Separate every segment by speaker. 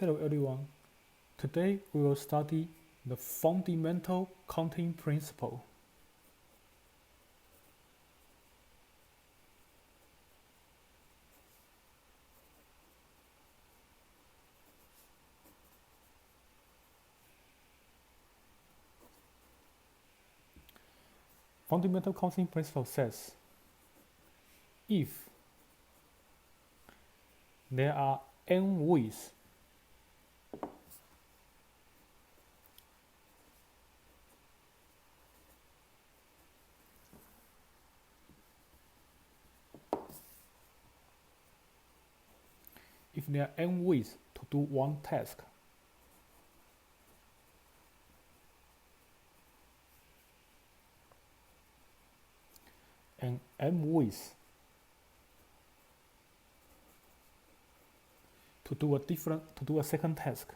Speaker 1: Hello everyone. Today we will study the fundamental counting principle. Fundamental counting principle says if there are n ways to do one task, and m ways to do a second task,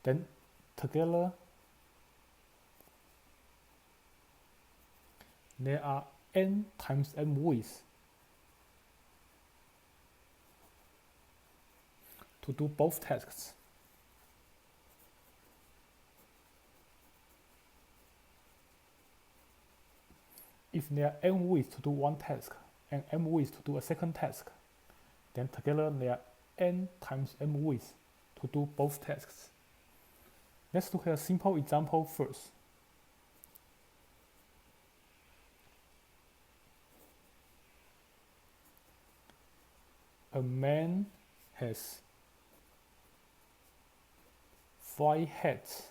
Speaker 1: then together there are n times m ways to do both tasks. If there are n ways to do one task and m ways to do a second task, then together there are n times m ways to do both tasks. Let's look at a simple example first. A man has 5 hats,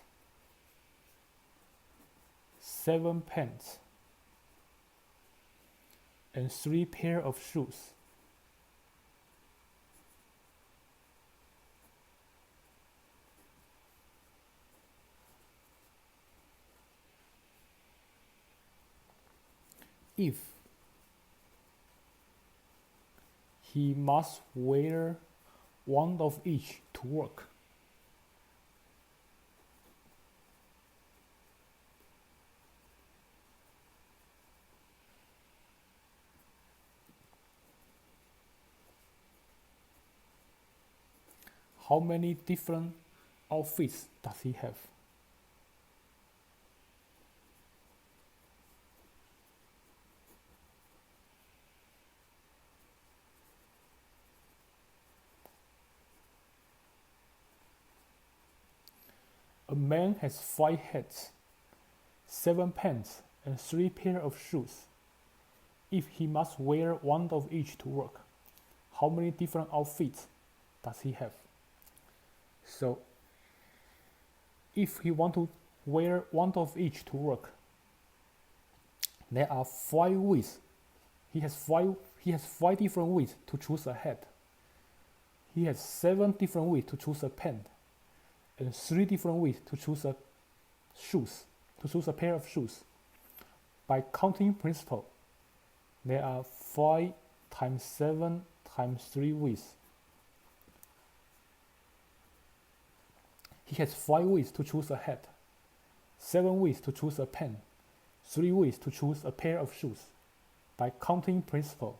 Speaker 1: 7 pants, and 3 pairs of shoes. If he must wear one of each to work, how many different outfits does he have? A man has 5 hats, 7 pants, and 3 pairs of shoes. If he must wear one of each to work, how many different outfits does he have? So, if he want to wear one of each to work, there are 5 ways. He has five different ways to choose a hat. He has 7 different ways to choose a pen, and 3 different ways to choose a pair of shoes. By counting principle, there are 5 times 7 times 3 ways. He has 5 ways to choose a hat, 7 ways to choose a pen, 3 ways to choose a pair of shoes. By counting principle,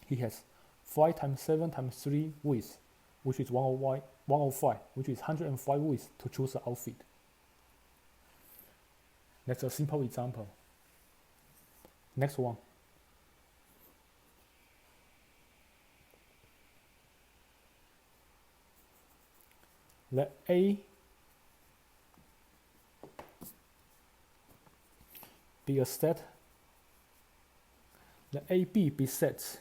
Speaker 1: he has 5 times 7 times 3 ways, which is 105, which is 105 ways to choose an outfit. That's a simple example. Next one. Let A be a set. Let AB be sets.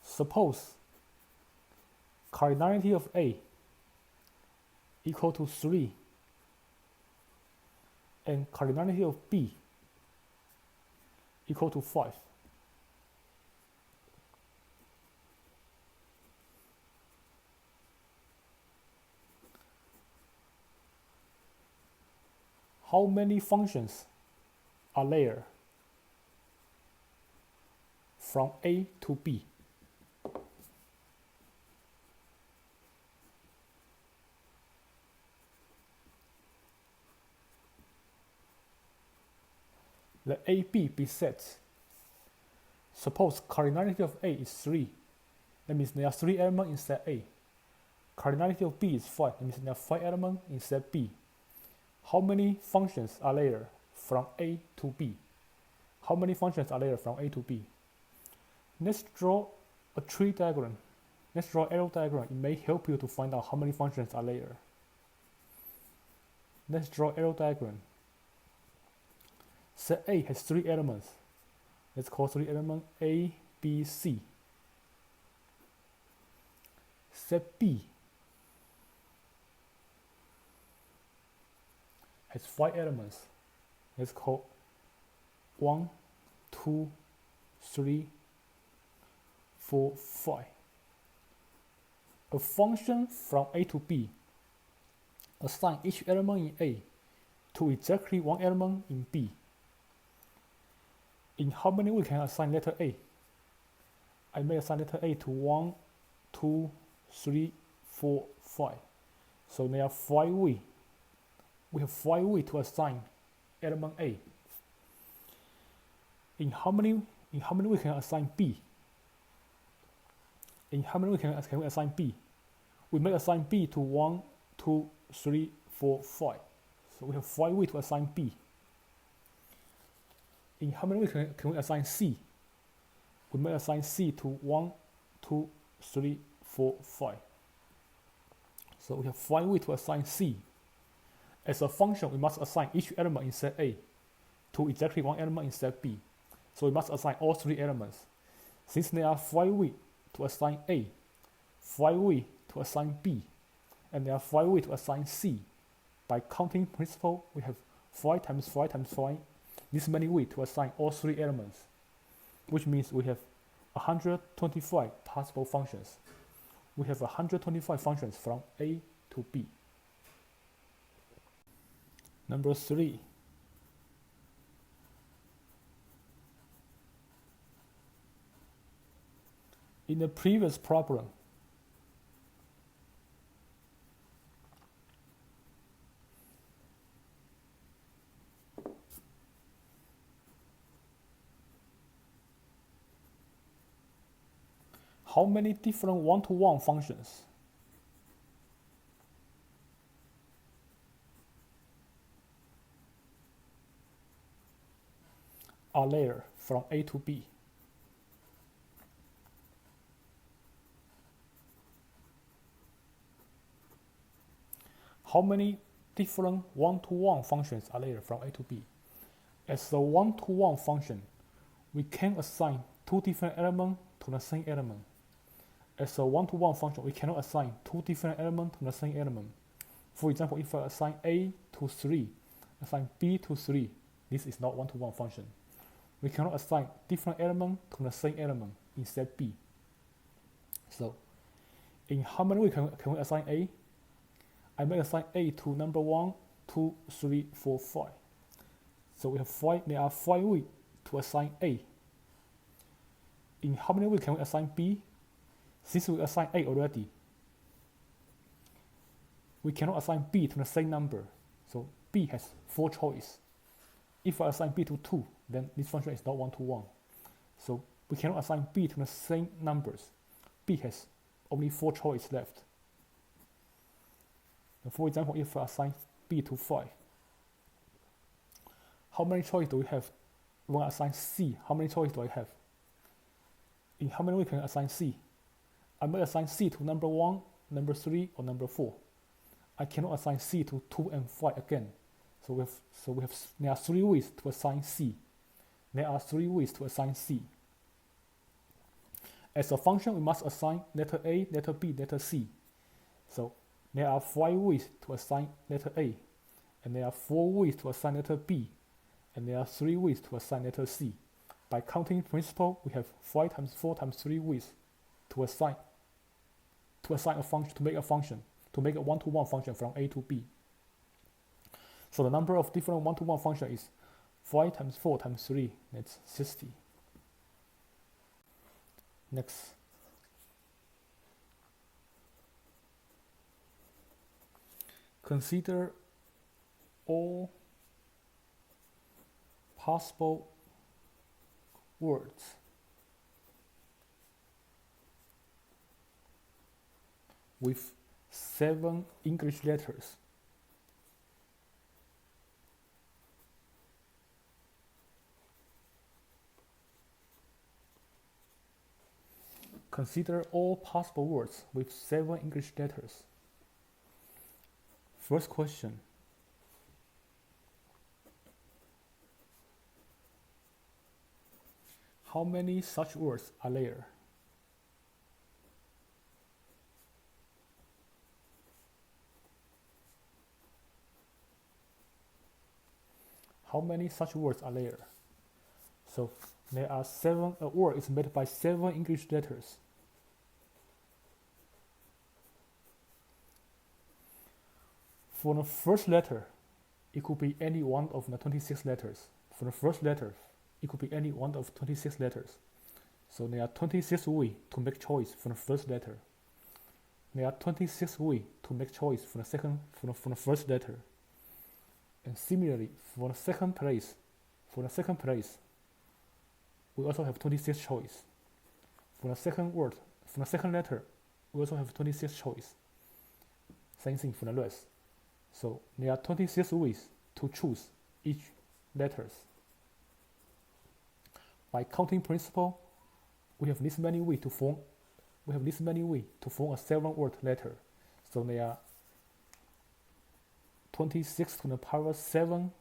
Speaker 1: Suppose cardinality of A equal to 3 and cardinality of B equal to 5. How many functions are there from A to B? let AB be set. Suppose cardinality of A is 3. That means there are 3 elements in set A. Cardinality of B is 5. That means there are 5 elements in set B. How many functions are there from A to B? How many functions are there from A to B? Let's draw a tree diagram. Let's draw an arrow diagram. It may help you to find out how many functions are there. Let's draw arrow diagram. Set A has 3 elements. Let's call 3 elements A, B, C. Set B has 5 elements. Let's call 1, 2, 3, 4, 5. A function from A to B assign each element in A to exactly 1 element in B. In how many we can assign letter A? I may assign letter A to 1, 2, 3, 4, 5. So there are 5 ways. We have 5 ways to assign element A. In how many we can assign B? In how many can we assign B? We may assign B to 1, 2, 3, 4, 5. So we have 5 ways to assign B. In how many can we assign C? We may assign C to 1, 2, 3, 4, 5. So we have 5 ways to assign C. As a function, we must assign each element in set A to exactly 1 element in set B. So we must assign all 3 elements. Since there are 5 ways to assign A, 5 ways to assign B, and there are 5 ways to assign C, by counting principle, we have 5 times 5 times 5, this many ways to assign all 3 elements, which means we have 125 possible functions. We have 125 functions from A to B. Number 3. In the previous problem, how many different one-to-one functions are there from A to B? How many different one-to-one functions are there from A to B? As a one-to-one function, we can assign 2 different elements to the same element. As a one-to-one function, we cannot assign 2 different elements to the same element. For example, if I assign A to 3, assign B to 3, this is not one-to-one function. We cannot assign different elements to the same element in set B. So, in how many ways can we assign A? I may assign A to number 1, 2, 3, 4, 5. So we have 5. There are 5 ways to assign A. In how many ways can we assign B? Since we assign A already, we cannot assign B to the same number. So B has 4 choices. If I assign B to 2, then this function is not one-to-one. So we cannot assign B to the same numbers. B has only 4 choices left. And for example, if I assign B to 5, how many choices do we have? When I assign C, how many choices do I have? In how many ways can I assign C? I may assign C to number 1, number 3, or number 4. I cannot assign C to 2 and 5 again. So there are 3 ways to assign C. There are 3 ways to assign C. As a function, we must assign letter A, letter B, letter C. So there are 5 ways to assign letter A, and there are 4 ways to assign letter B, and there are 3 ways to assign letter C. By counting principle, we have 5 times 4 times 3 ways to assign a function, to make a one-to-one function from A to B. So the number of different one-to-one functions is 5 times 4 times 3, that's 60. Next. Consider all possible words with 7 English letters. Consider all possible words with 7 English letters. First question. How many such words are there? How many such words are there? So there are 7, a word is made by 7 English letters. For the first letter, it could be any one of the 26 letters. For the first letter, it could be any one of 26 letters. So there are 26 ways to make choice for the first letter. There are 26 ways to make choice for the first letter. And similarly, for the second place, we also have 26 choice. For the second word, for the second letter, we also have 26 choice. Same thing for the rest. So there are 26 ways to choose each letters. By counting principle, we have this many ways to form a 7-word letter. So there are 26 to the power 7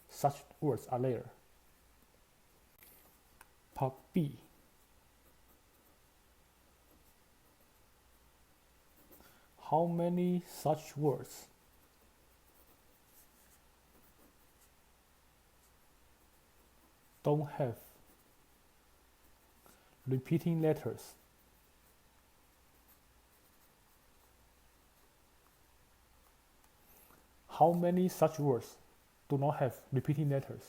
Speaker 1: such words are there. Part B. How many such words don't have repeating letters? How many such words do not have repeating letters?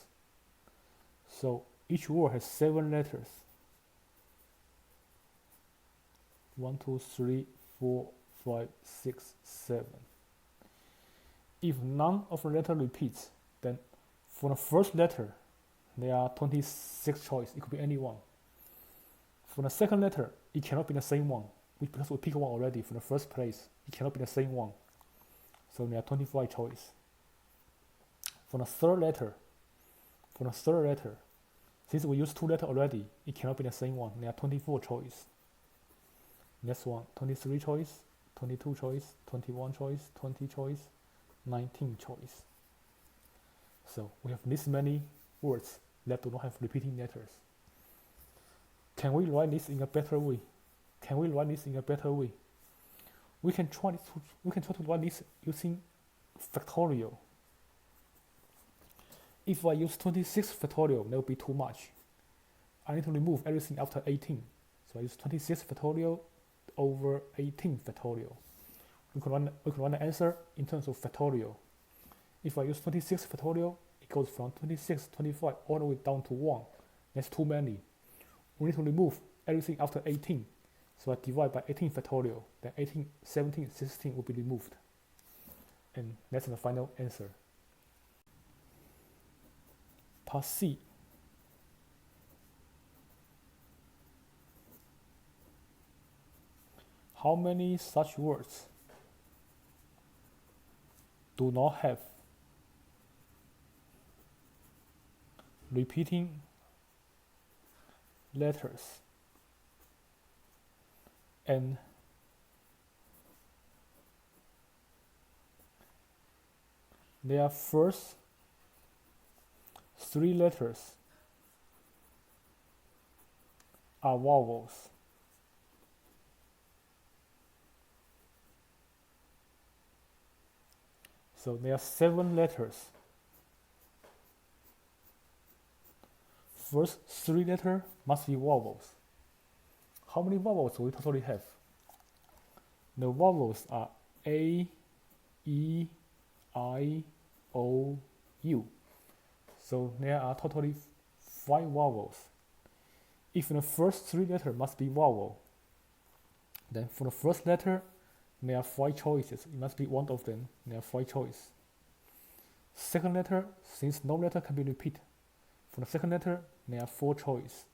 Speaker 1: So each word has 7 letters. 1, 2, 3, 4, 5, 6, 7. If none of the letter repeats, then for the first letter, there are 26 choice. It could be any one. For the second letter, it cannot be the same one, because we picked one already for the first place. It cannot be the same one. So there are 25 choice. For the third letter, since we used 2 letters already, it cannot be the same one. There are 24 choice. Next one, 23 choice, 22 choice, 21 choice, 20 choice, 19 choice. So we have this many words that do not have repeating letters. Can we write this in a better way? We can try to write this using factorial. If I use 26 factorial, that will be too much. I need to remove everything after 18. So I use 26 factorial over 18 factorial. We can run the answer in terms of factorial. If I use 26 factorial, it goes from 26, 25 all the way down to 1. That's too many. We need to remove everything after 18. So I divide by 18 factorial. Then 18, 17, 16 will be removed. And that's the final answer. Part C. How many such words do not have repeating letters and their first 3 letters are vowels? So there are 7 letters. First 3 letters must be vowels. How many vowels do we totally have? The vowels are A, E, I, O, U. So there are totally 5 vowels. If the first 3 letters must be vowel, then for the first letter, there are 5 choices. It must be one of them. There are 5 choices. Second letter, since no letter can be repeated, for the second letter, there are 4 choices.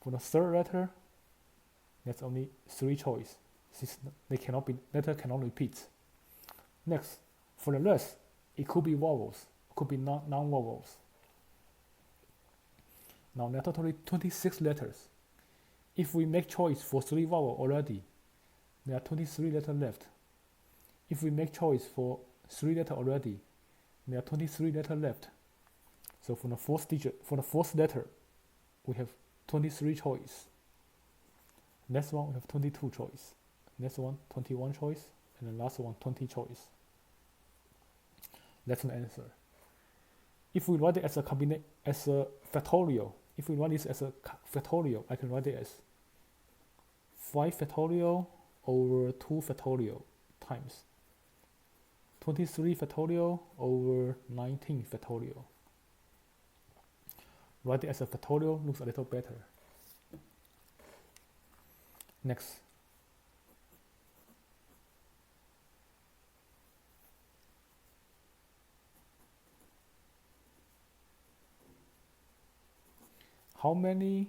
Speaker 1: For the third letter, there's only 3 choices, since letter cannot repeat. Next, for the rest, it could be vowels, could be non-vowels. Now there are totally 26 letters. If we make choice for 3 vowels already, there are 23 letters left. If we make choice for 3 letters already, there are 23 letters left. So for the fourth letter, we have 23 choice. Next one, we have 22 choice. Next one, 21 choice. And the last one, 20 choice. That's the answer. If we write it as a factorial, if we write this as a factorial, I can write it as 5 factorial over 2 factorial times 23 factorial over 19 factorial. Write it as a factorial looks a little better. Next. How many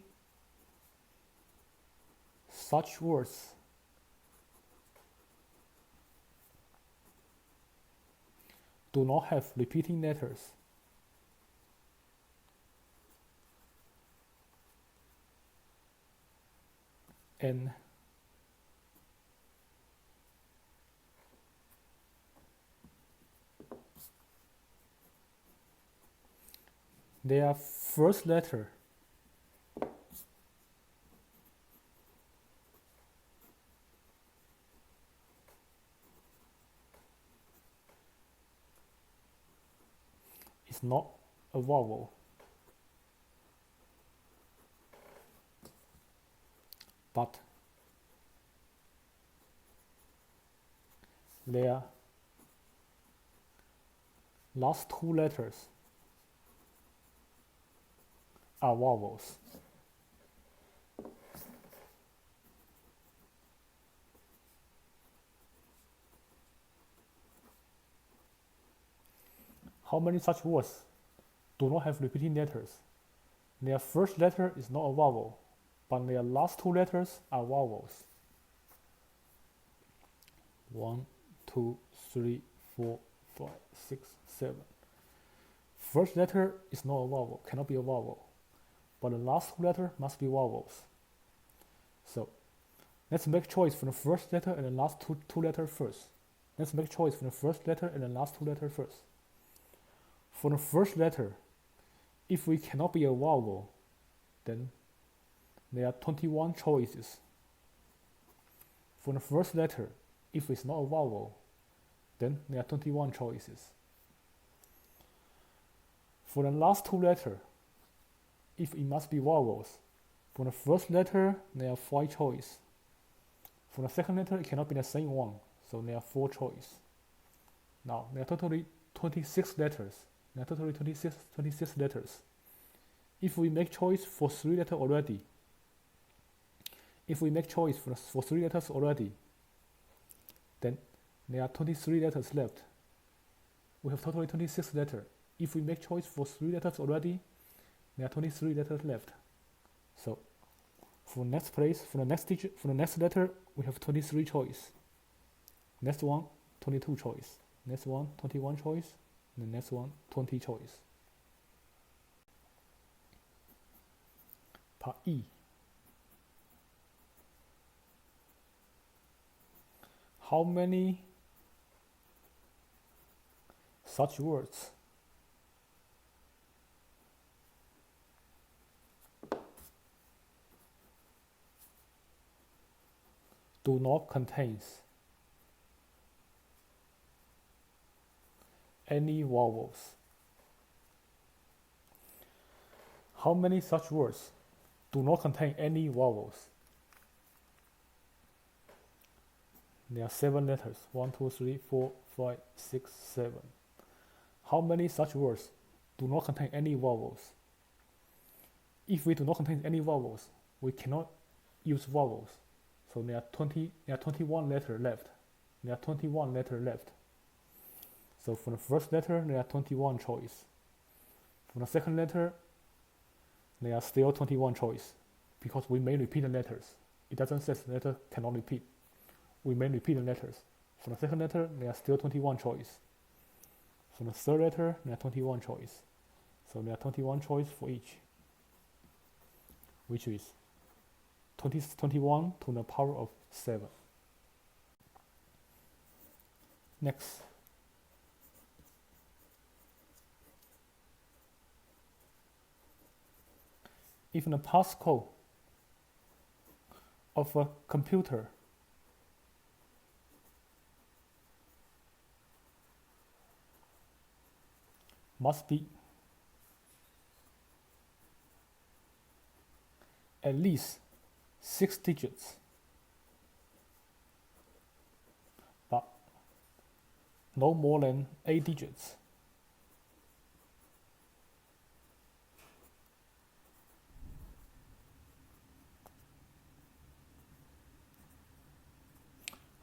Speaker 1: such words do not have repeating letters? And their first letter is not a vowel, but their last 2 letters are vowels. How many such words do not have repeating letters? Their first letter is not a vowel, but their last 2 letters are vowels. 1, 2, 3, 4, 5, 6, 7. First letter is not a vowel, cannot be a vowel, but the last 2 letters must be vowels. So let's make choice for the first letter and the last two letters first. Let's make choice for the first letter and the last 2 letters first. For the first letter, if we cannot be a vowel, then there are 21 choices. For the first letter, if it's not a vowel, then there are 21 choices. For the last 2 letters, if it must be vowels, for the first letter, there are 5 choices. For the second letter, it cannot be the same one, so there are 4 choices. Now, there are totally 26 letters. There are totally 26 letters. If we make choice for 3 letters already, then there are 23 letters left. We have totally 26 letters. If we make choice for 3 letters already, there are 23 letters left. So for next place, for the next letter, we have 23 choice. Next one, 22 choice. Next one, 21 choice. The next one, 20 choice. Part E. How many such words do not contain any vowels? How many such words do not contain any vowels? There are 7 letters. 1, 2, 3, 4, 5, 6, 7. How many such words do not contain any vowels? If we do not contain any vowels, we cannot use vowels. So there are 21 letters left. So for the first letter, there are 21 choices. For the second letter, there are still 21 choices because we may repeat the letters. It doesn't say the letter cannot repeat. We may repeat the letters. For the second letter, there are still 21 choices. For the third letter, there are 21 choices. So there are 21 choices for each, which is 21 to the power of 7. Next. If the passcode of a computer must be at least 6 digits, but no more than 8 digits.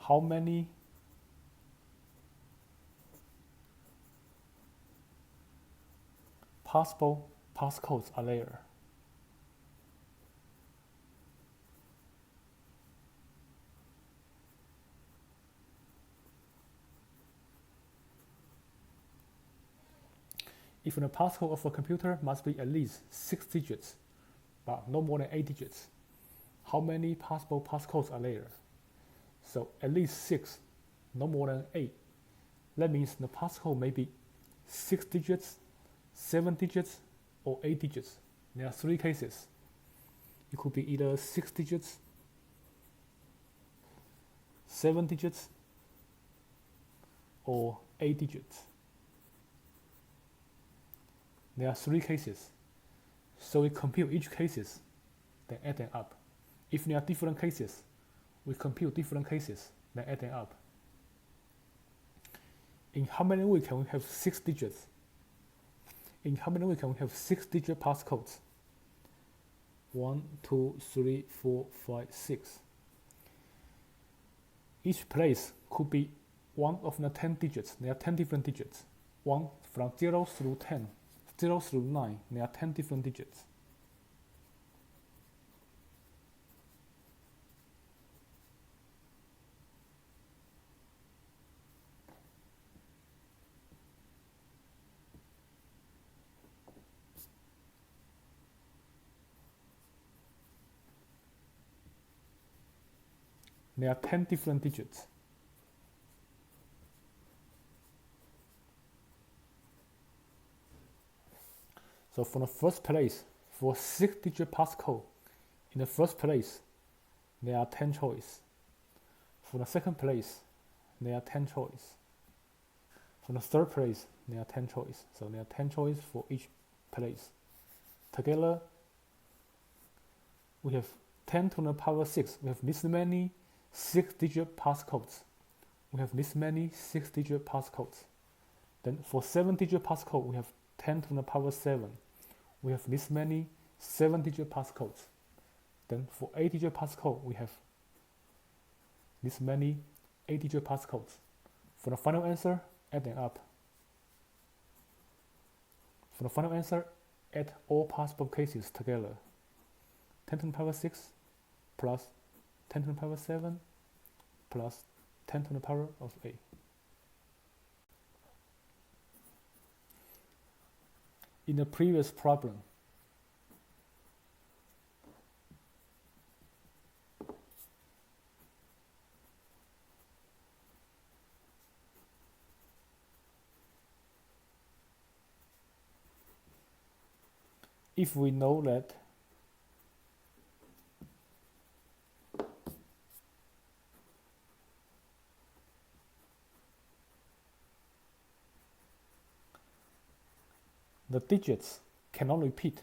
Speaker 1: How many possible passcodes are there? If the passcode of a computer must be at least 6 digits, but no more than 8 digits, how many possible passcodes are there? So at least 6, no more than 8. That means the passcode may be 6 digits, 7 digits, or 8 digits. There are 3 cases. It could be either 6 digits, 7 digits, or 8 digits. There are 3 cases. So we compute each cases, then add them up. If there are different cases, we compute different cases, then add them up. In how many ways can we have 6 digits? In how many ways can we have 6-digit passcodes? 1, 2, 3, 4, 5, 6. Each place could be one of the 10 digits. There are 10 different digits. One from 0 through 10. 0 through 9, there are 10 different digits. There are 10 different digits. So for the first place, for 6-digit passcode, in the first place, there are 10 choices. For the second place, there are 10 choices. For the third place, there are 10 choices. So there are 10 choices for each place. Together, we have 10 to the power 6. We have this many 6-digit passcodes. We have this many 6-digit passcodes. Then for 7-digit passcode, we have 10 to the power 7. We have this many 7-digit passcodes. Then for 8-digit passcode, we have this many 8-digit passcodes. For the final answer, add them up. For the final answer, add all possible cases together. 10 to the power 6 plus 10 to the power 7 plus 10 to the power of 8. In the previous problem, if we know that the digits cannot repeat,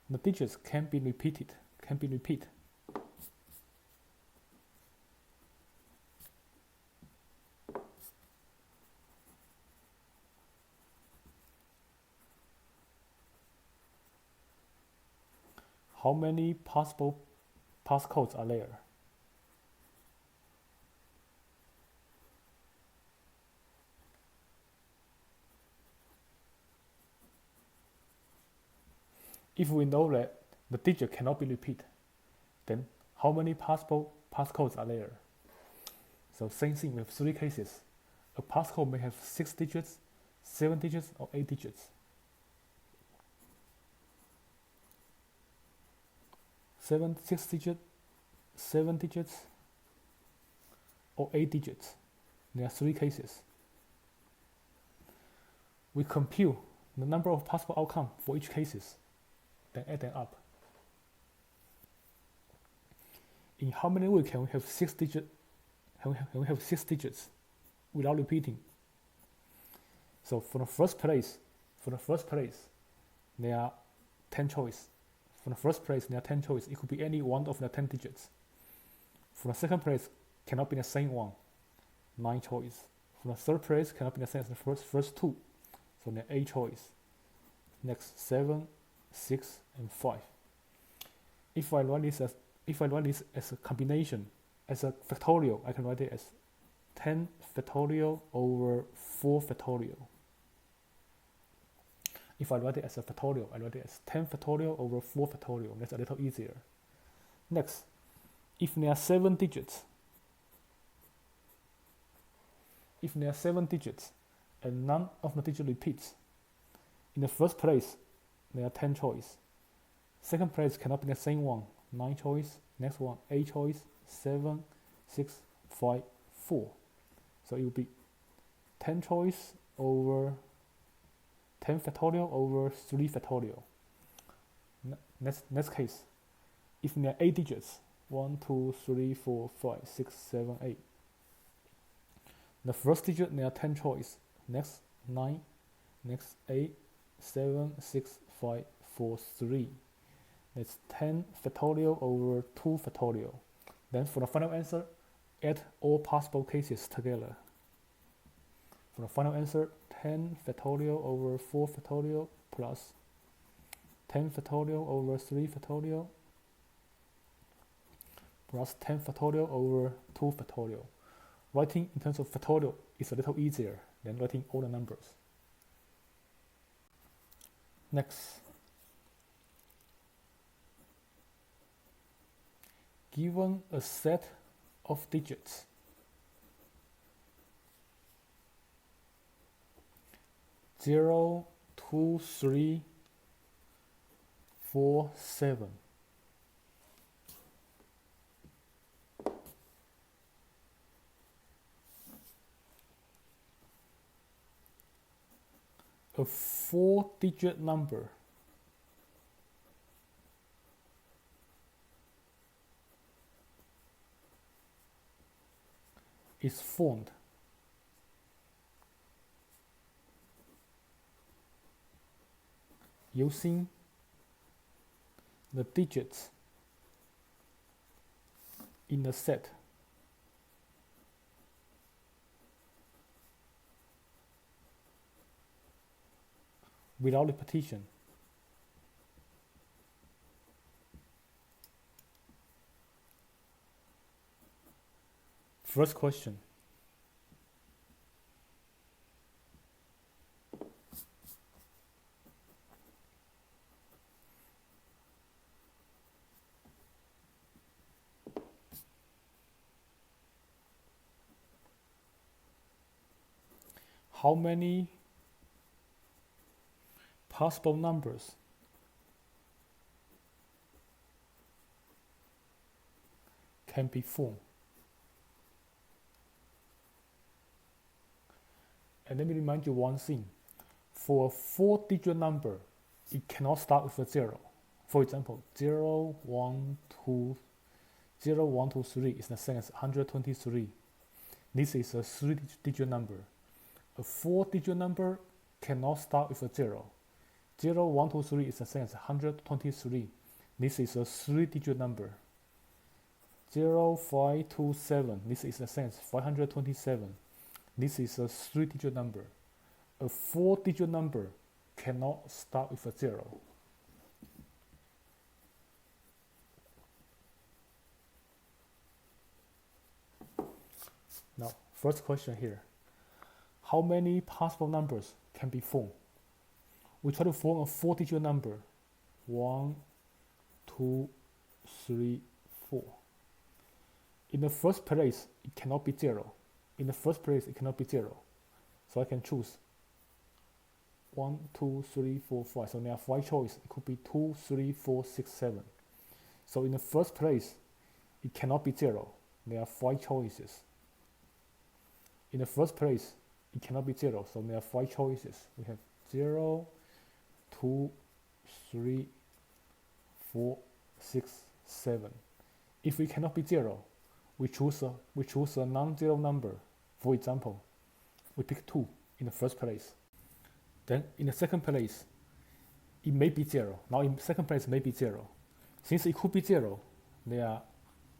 Speaker 1: the digits can be repeated. How many possible passcodes are there? If we know that the digit cannot be repeated, then how many possible passcodes are there? So same thing with 3 cases. A passcode may have 6 digits, 7 digits, or 8 digits. 6 digits, 7 digits, or 8 digits. There are 3 cases. We compute the number of possible outcomes for each cases, then add them up. In how many ways can we have 6 digits? Can we have 6 digits without repeating? So for the first place, there are 10 choices. For the first place, there are 10 choices. It could be any one of the 10 digits. For the second place, cannot be the same one, 9 choices. For the third place, cannot be the same as the first 2. So there are 8 choices. Next, 7, 6, and 5. If I write this as a combination, as a factorial, I can write it as 10 factorial over 4 factorial. If I write it as a factorial, I write it as 10 factorial over 4 factorial. That's a little easier. Next, if there are 7 digits, and none of the digits repeats, in the first place, there are 10 choices. Second place cannot be the same one, 9 choices. Next one, 8 choices, 7, 6, 5, 4. So it will be 10 choice over 10 factorial over 3 factorial. Next case, if there are 8 digits, 1, 2, 3, 4, 5, 6, 7, 8. The first digit, there are 10 choice. Next, 9. Next, 8, 7, 6, 5, 4, 3. That's 10 factorial over 2 factorial. Then for the final answer, add all possible cases together. For the final answer, 10 factorial over 4 factorial plus 10 factorial over 3 factorial plus 10 factorial over 2 factorial. Writing in terms of factorial is a little easier than writing all the numbers. Next, given a set of digits, zero, 2, 3, 4, 7. A 4-digit number is formed using the digits in the set without repetition. First question. How many possible numbers can be formed? And let me remind you one thing. For a 4-digit number, it cannot start with a 0. For example, 0, 1, 2, 0, 1, 2, 3 is the same as 123. This is a 3-digit number. A 4-digit number cannot start with a 0. 0, 1, 2, 3 is the same as 123. This is a 3-digit number. 0, 5, 2, 7. This is the same as 527. This is a 3-digit number. A 4-digit number cannot start with a 0. Now, first question here. How many possible numbers can be formed? We try to form a 4-digit number. 1, 2, 3, 4. In the first place, it cannot be 0. In the first place, it cannot be 0. So I can choose 1, 2, 3, 4, 5. So there are 5 choices. It could be 2, 3, 4, 6, 7. So in the first place, it cannot be 0. There are 5 choices. In the first place, it cannot be 0. So there are 5 choices. We have 0, 2, 3, 4, 6, 7. If we cannot be 0, we choose a non-zero number. For example, we pick 2 in the first place. Then in the second place, it may be 0. Now in second place, it may be 0. Since it could be 0, there are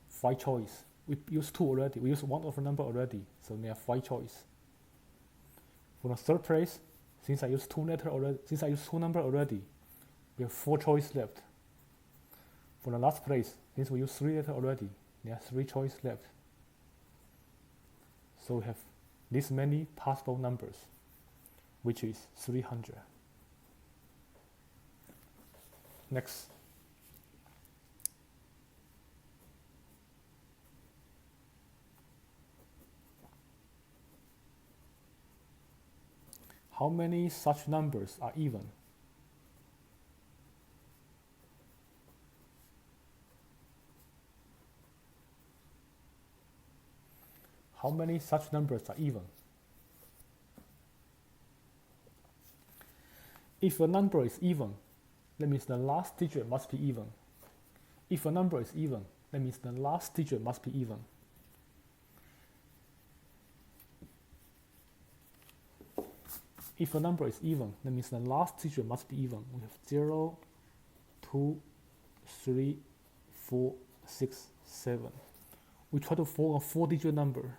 Speaker 1: 5 choices. We use 2 already. We use one of the number already. So there are 5 choices. For the third place, since I use 2 numbers already, we have 4 choices left. For the last place, since we use 3 letters already, there are 3 choices left. So we have this many possible numbers, which is 300. Next. How many such numbers are even? How many such numbers are even? If a number is even, that means the last digit must be even. If a number is even, that means the last digit must be even. If a number is even, that means the last digit must be even. We have 0, 2, 3, 4, 6, 7. We try to form a 4-digit number.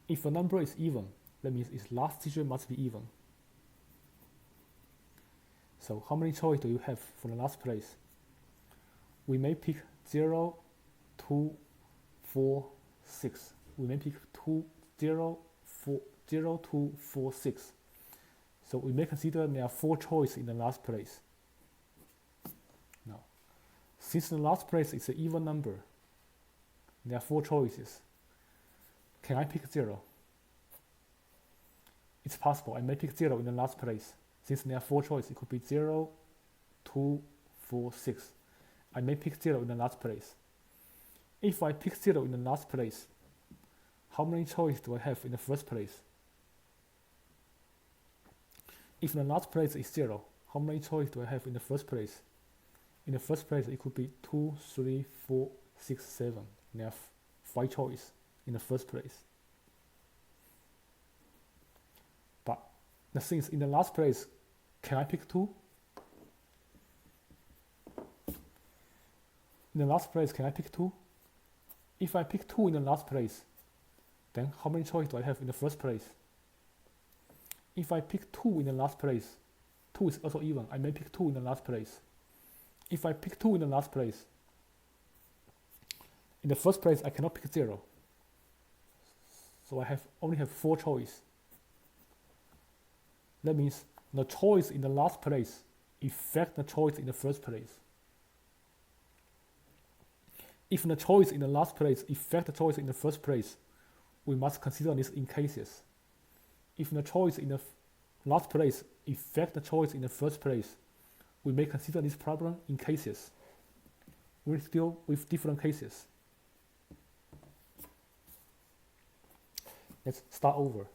Speaker 1: If a number is even, that means its last digit must be even. So how many choices do you have for the last place? We may pick 0, 2, 4, 6. We may pick 2, 0, 4, 0, 2, 4, 6. So we may consider there are 4 choices in the last place. Now, since the last place is an even number, there are 4 choices. Can I pick 0? It's possible. I may pick 0 in the last place. Since there are 4 choices, it could be 0, 2, 4, 6. I may pick 0 in the last place. If I pick 0 in the last place, how many choices do I have in the first place? If the last place is 0, how many choices do I have in the first place? In the first place, it could be 2, 3, 4, 6, 7. There are 5 choices in the first place. But the thing is, in the last place, can I pick 2? In the last place, can I pick 2? If I pick 2 in the last place, then how many choices do I have in the first place? If I pick 2 in the last place, 2 is also even. I may pick 2 in the last place. If I pick 2 in the last place, in the first place, I cannot pick 0. So I only have 4 choices. That means the choice in the last place affects the choice in the first place. If the choice in the last place affects the choice in the first place, we must consider this in cases. If the choice in the last place affects the choice in the first place, we may consider this problem in cases. We deal with different cases. Let's start over.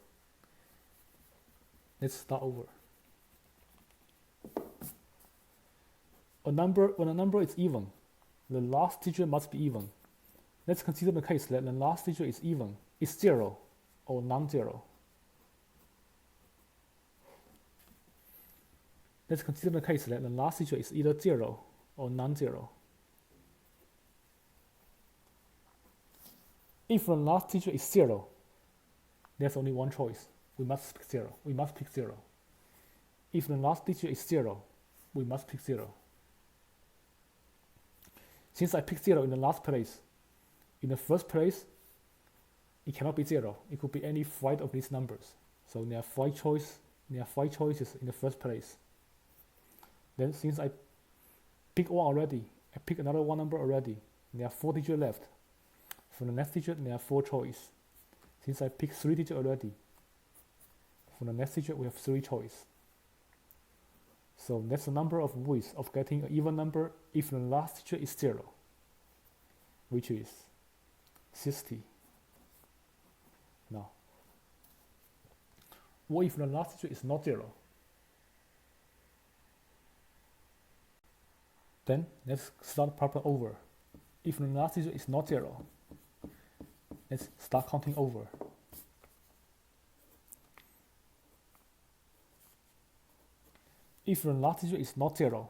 Speaker 1: When a number is even, the last digit must be even. Let's consider the case that the last digit is even, is 0 or non-zero. Let's consider the case that the last digit is either 0 or non-zero. If the last digit is 0, there's only one choice. We must pick 0. We must pick 0. If the last digit is 0, we must pick 0. Since I picked 0 in the last place, in the first place, it cannot be 0. It could be any 5 of these numbers. So there are 5 choices there are 5 choices in the first place. Then since I pick one already, I pick another one number already, there are 4 digits left. For the next digit, there are 4 choices. Since I picked 3 digits already, for the next digit we have 3 choices. So that's the number of ways of getting an even number if the last digit is 0, which is 60. Now, what if the last digit is not 0? Then let's start the problem over. If the last digit is not 0, let's start counting over. If the last digit is not 0,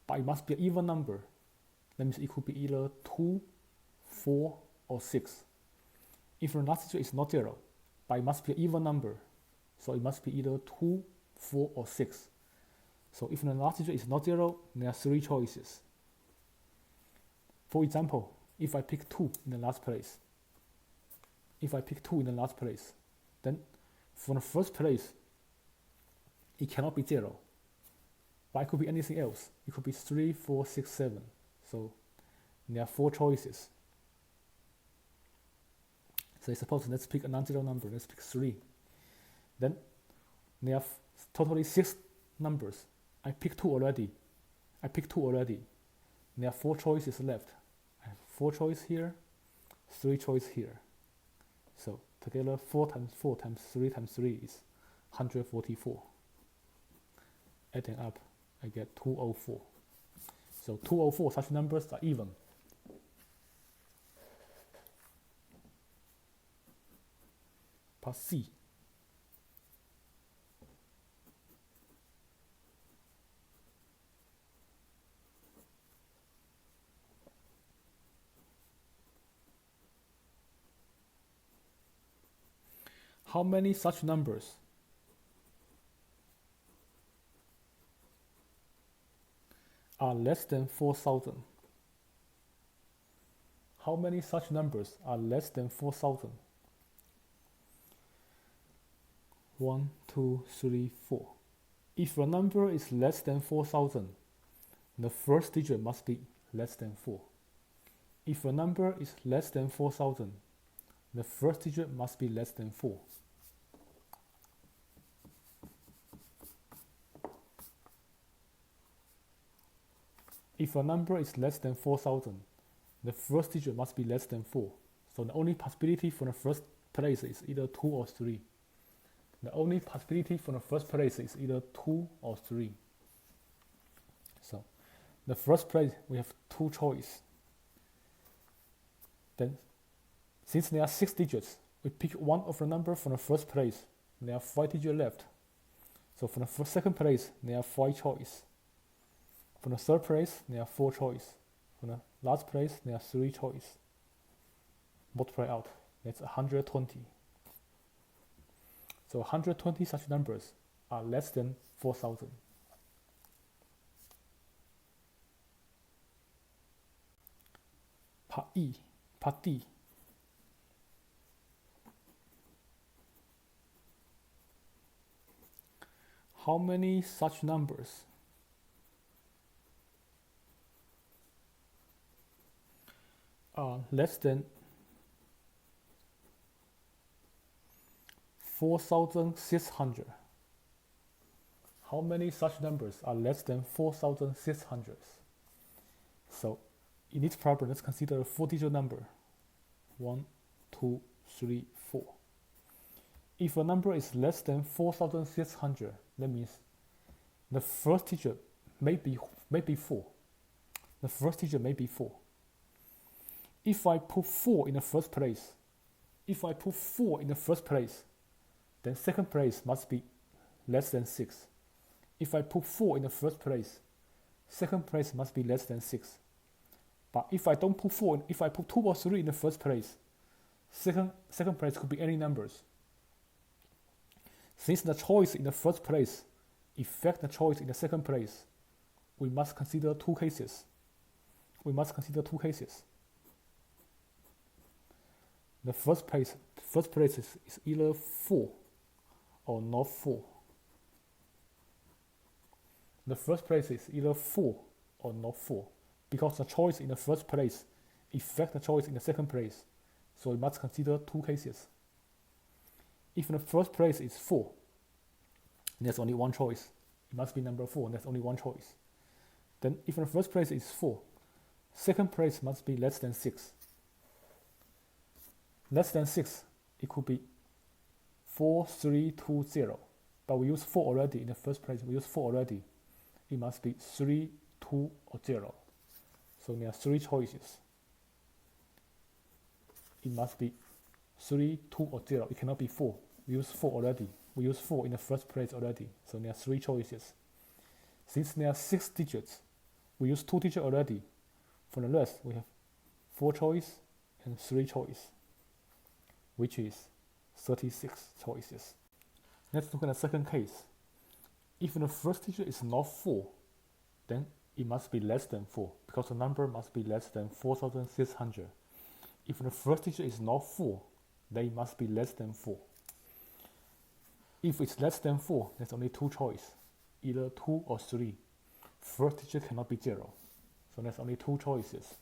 Speaker 1: but it must be an even number, that means it could be either 2, 4, or 6. If the last digit is not 0, but it must be an even number, so it must be either 2, 4, or 6. So if the last digit is not 0, there are 3 choices. For example, if I pick 2 in the last place, then for the first place, it cannot be 0. But it could be anything else. It could be 3, 4, 6, 7. So there are 4 choices. So suppose let's pick a non-zero number. Let's pick 3. Then there are totally 6 numbers. I picked 2 already. There are 4 choices left. I have 4 choices here, 3 choices here. So together 4 times 4 times 3 times 3 is 144. Adding up, I get 204. So 204 such numbers are even. Part C. How many such numbers are less than 4,000? How many such numbers are less than 4,000? 1, 2, 3, 4. If a number is less than 4,000, the first digit must be less than 4. If a number is less than 4,000, the first digit must be less than 4. If a number is less than 4,000, the first digit must be less than 4. So the only possibility for the first place is either 2 or 3. The only possibility for the first place is either 2 or 3. So the first place we have 2 choices. Then since there are 6 digits, we pick one of the number from the first place. There are 5 digits left. So for the second place, there are 5 choices. For the third place, there are 4 choices. For the last place, there are 3 choices. Multiply out, that's 120. So 120 such numbers are less than 4,000. Part D. How many such numbers are less than 4,600? How many such numbers are less than 4,600? So in this problem, let's consider a 4-digit number. 1, 2, 3, 4. If a number is less than 4,600, that means the first digit may be 4. The first digit may be 4. If I put 4 in the first place, then second place must be less than 6. If I put 4 in the first place, second place must be less than 6. But if I don't put 4, if I put 2 or 3 in the first place, second place could be any numbers. Since the choice in the first place affect the choice in the second place, we must consider 2 cases. The first place is either 4 or not 4. the first place is either 4 or not 4, because the choice in the first place affects the choice in the second place, so we must consider two cases. If the first place is 4, there's only one choice. It must be number 4, there's only one choice. Then if the first place is 4, second place must be less than 6. Less than 6, it could be 4, 3, 2, 0. But we use 4 already in the first place. We use 4 already. It must be 3, 2, or 0. So there are 3 choices. It must be 3, 2, or 0. It cannot be 4. We use 4 already. We use 4 in the first place already. So there are 3 choices. Since there are 6 digits, we use 2 digits already. For the rest, we have 4 choice and 3 choice, which is 36 choices. Let's look at the second case. If the first digit is not 4, then it must be less than 4, because the number must be less than 4,600. If the first digit is not 4, then it must be less than 4. If it's less than 4, there's only 2 choices, either 2 or 3. First digit cannot be 0, so there's only 2 choices.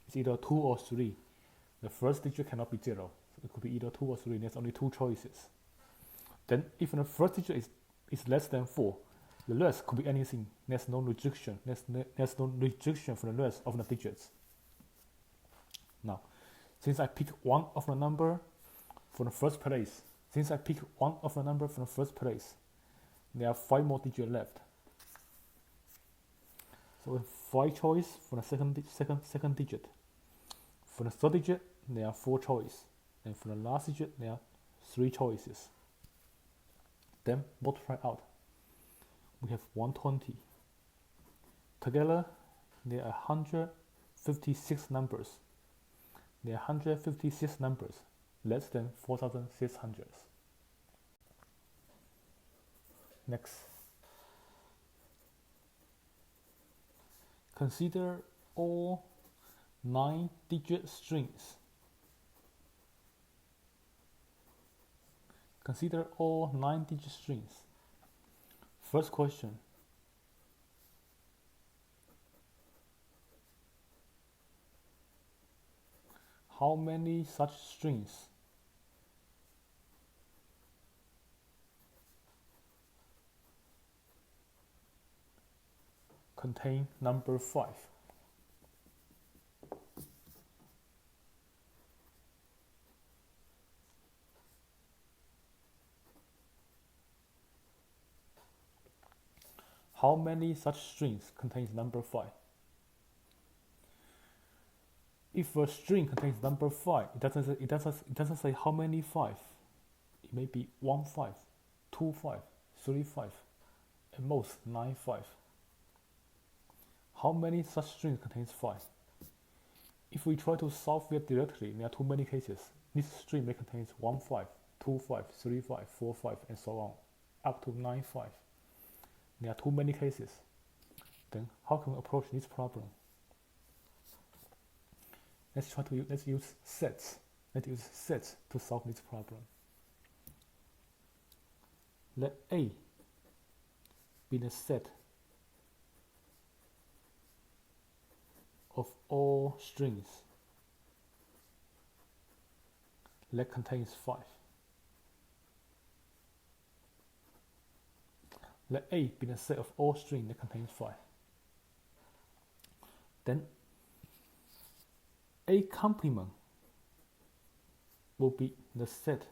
Speaker 1: It's either 2 or 3. The first digit cannot be 0, so it could be either 2 or 3. There's only 2 choices. Then if the first digit is less than 4, the rest could be anything. There's no restriction. There's no restriction for the rest of the digits. Now, since I pick one of the number for the first place, there are 5 more digits left. So we have 5 choices for the second digit. For the third digit, there are 4 choices. And for the last digit, there are 3 choices. Then multiply out. We have 120. Together, there are 156 numbers. There are 156 numbers less than 4,600. Next. Consider all 9-digit strings. Consider all 9-digit strings. First question. How many such strings contain number 5? How many such strings contains number 5? If a string contains number 5, it doesn't say how many 5. It may be 1 5, 2 5, 3 5, at most 9 5. How many such strings contains 5? If we try to solve it directly, there are too many cases. This string may contain 1 5, 2 5, 3 5, 4 5, and so on, up to 9 5. There are too many cases. Then how can we approach this problem? Let's use sets. Let's use sets to solve this problem. Let A be the set of all strings that contains 5. Let A be the set of all strings that contains 5. Then A complement will be the set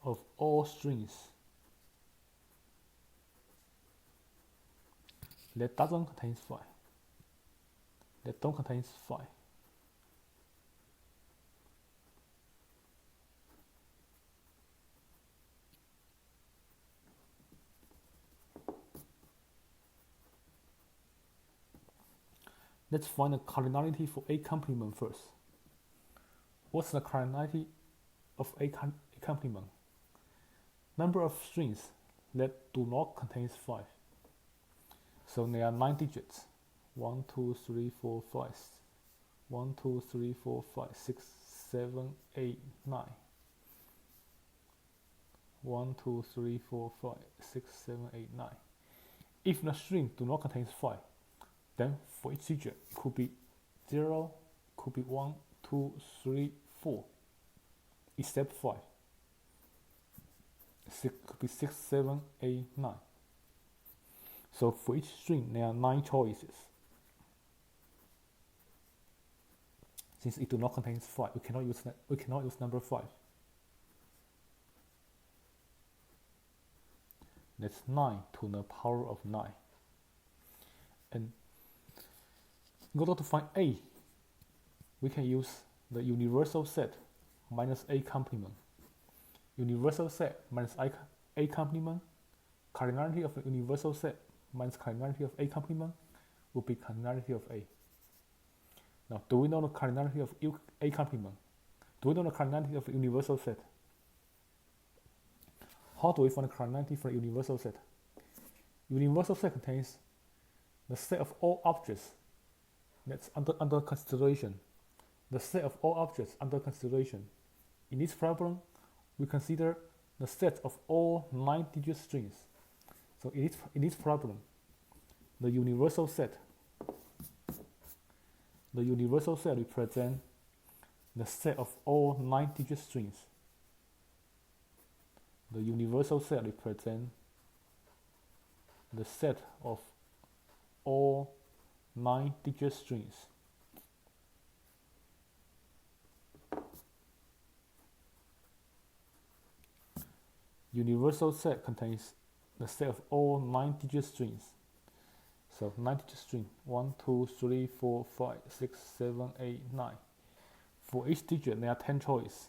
Speaker 1: of all strings that doesn't contain 5. That don't contain 5. Let's find the cardinality for A complement first. What's the cardinality of A complement? Number of strings that do not contain 5. So there are 9 digits. 1, 2, 3, 4, 5. 1, 2, 3, 4, 5, 6, 7, 8, 9. 1, 2, 3, 4, 5, 6, 7, 8, 9. If the string do not contain 5, then for each digit it could be 0, could be 1, 2, 3, 4, except 5. Could be 6, 7, 8, 9. So for each string there are 9 choices. Since it do not contain 5, we cannot use number 5. That's 9 to the power of 9. And in order to find A, we can use the universal set minus A complement. Universal set minus A complement, cardinality of the universal set minus cardinality of A complement will be cardinality of A. Now, do we know the cardinality of A complement? Do we know the cardinality of the universal set? How do we find the cardinality for a universal set? Universal set contains the set of all objects that's under consideration. The set of all objects under consideration. In this problem, we consider the set of all 9-digit strings. So in this problem, the universal set represents the set of all 9-digit strings. The universal set represents the set of all 9-digit strings. Universal set contains the set of all 9-digit strings. So 9-digit string 1, 2, 3, 4, 5, 6, 7, 8, 9. For each digit there are 10 choices.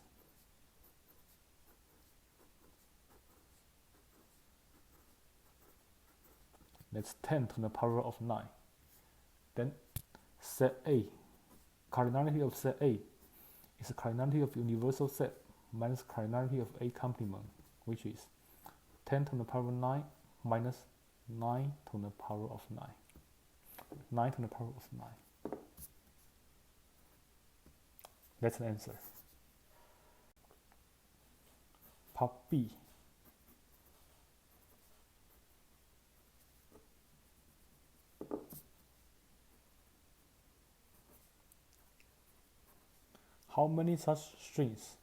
Speaker 1: That's 10 to the power of 9. Then set A, cardinality of set A is the cardinality of universal set minus cardinality of A complement, which is 10 to the power of 9 minus 9 to the power of 9. 9 to the power of 9. That's the answer. Part B. How many such strings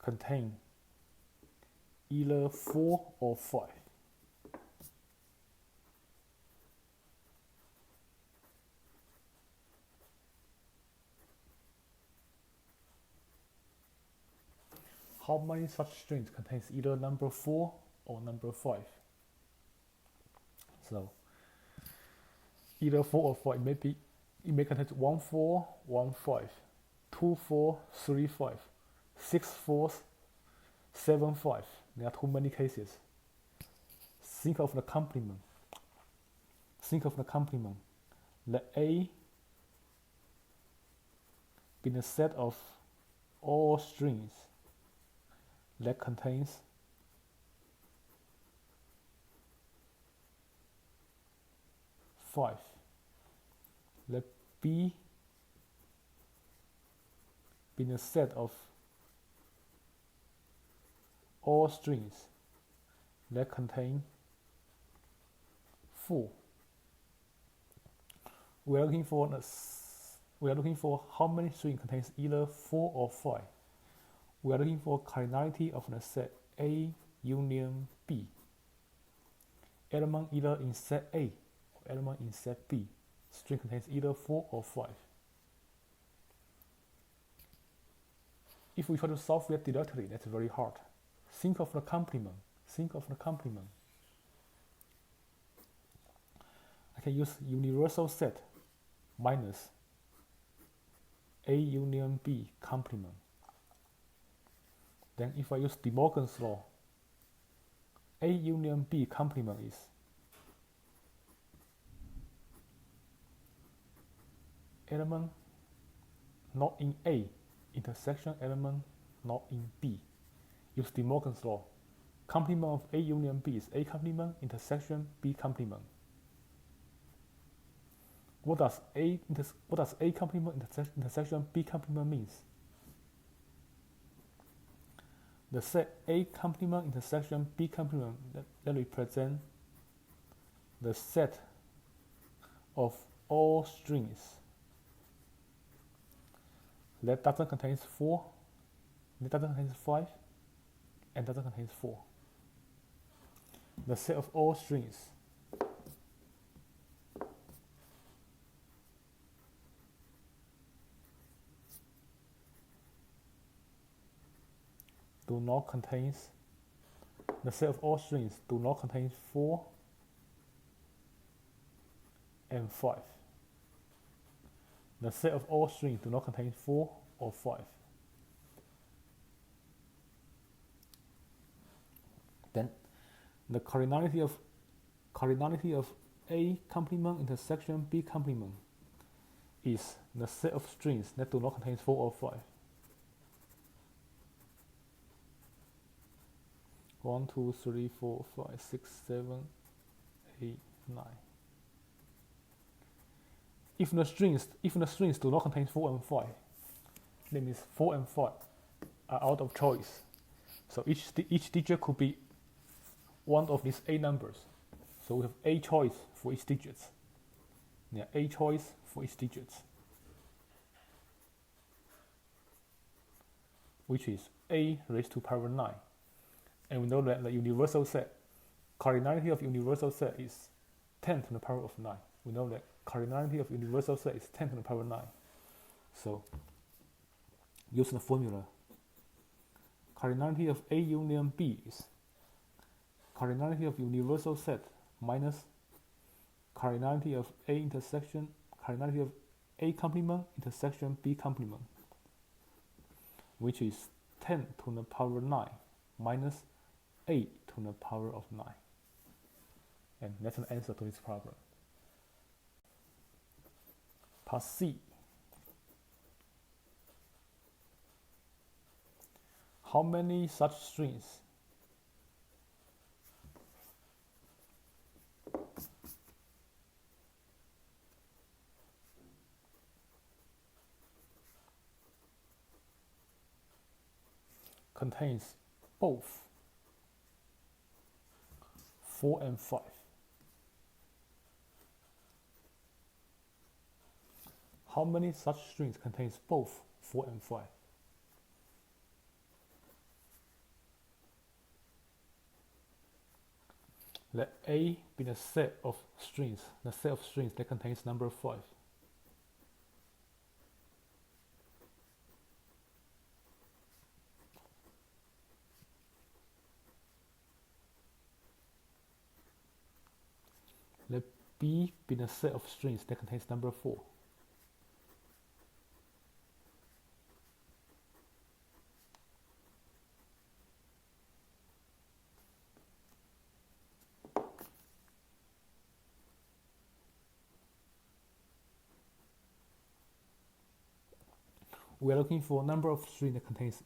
Speaker 1: contain either 4 or 5? How many such strings contains either number 4 or number 5? So either 4 or 5, it may contain 1, 4, 1, 5, 2, 4, 3, 5, 6, 4, 7, 5. There are too many cases. Think of the complement. Let A be the set of all strings that contains 5. Let B be the set of all strings that contain 4. We are looking for how many strings contains either 4 or 5. We are looking for cardinality of the set A union B. Element either in set A or element in set B. String contains either 4 or 5. If we try to solve that directly, that's very hard. Think of the complement. I can use universal set minus A union B complement. Then if I use De Morgan's law, A union B complement is element not in A intersection element not in B. Use De Morgan's law. Complement of A union B is A complement intersection B complement. What does A complement intersection B complement means? the set A complement intersection B complement that represent the set of all strings that doesn't contain 4, that doesn't contain 5, and doesn't contain 4. The set of all strings do not contain, the set of all strings do not contain 4 and 5. The set of all strings do not contain 4 or 5. Then the cardinality of A complement intersection B complement is the set of strings that do not contain 4 or 5. 1, 2, 3, 4, 5, 6, 7, 8, 9. If the strings do not contain 4 and 5, that means 4 and 5 are out of choice. So each digit could be one of these A numbers. So we have A choice for each digit. Yeah, A choice for each digit, which is A raised to power 9. And we know that the universal set, cardinality of universal set is 10 to the power of 9. We know that cardinality of universal set is 10 to the power 9. So using the formula, cardinality of A union B is cardinality of universal set minus cardinality of A intersection, cardinality of A complement intersection B complement, which is 10 to the power 9 minus 8 to the power of 9. And that's the answer to this problem. Part C. How many such strings contains both 4 and 5? How many such strings contains both 4 and 5? Let A be the set of strings that contains number 5. Let B be the set of strings that contains number 4. We are looking for a number of strings that contains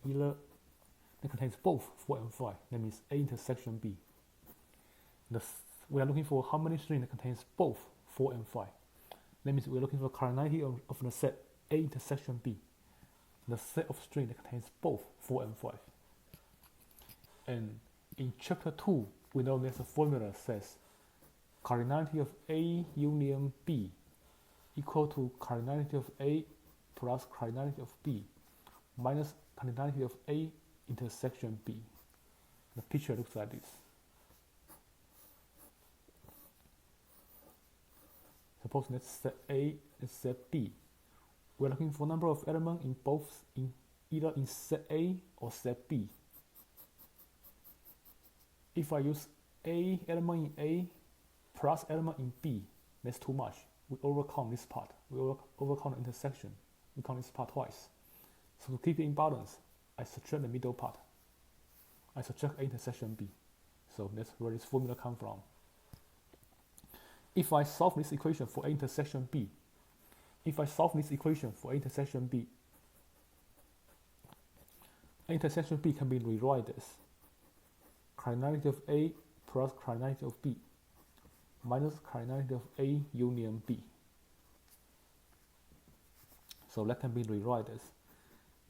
Speaker 1: both 4 and 5. That means A intersection B. We are looking for how many strings that contains both 4 and 5. That means we are looking for cardinality of the set A intersection B, the set of strings that contains both 4 and 5. And in chapter 2, we know there's a formula that says cardinality of A union B equal to cardinality of A plus cardinality of B minus cardinality of A intersection B. The picture looks like this. Suppose let's set A and set B. We're looking for number of elements either in set A or set B. If I use A element in A plus element in B, that's too much. We overcome this part. We overcome the intersection. We count this part twice. So to keep it in balance, I subtract the middle part. I subtract A intersection B. So that's where this formula comes from. If I solve this equation for A intersection B, A intersection B can be rewritten as cardinality of A plus cardinality of B minus cardinality of A union B. So that can be rewritten as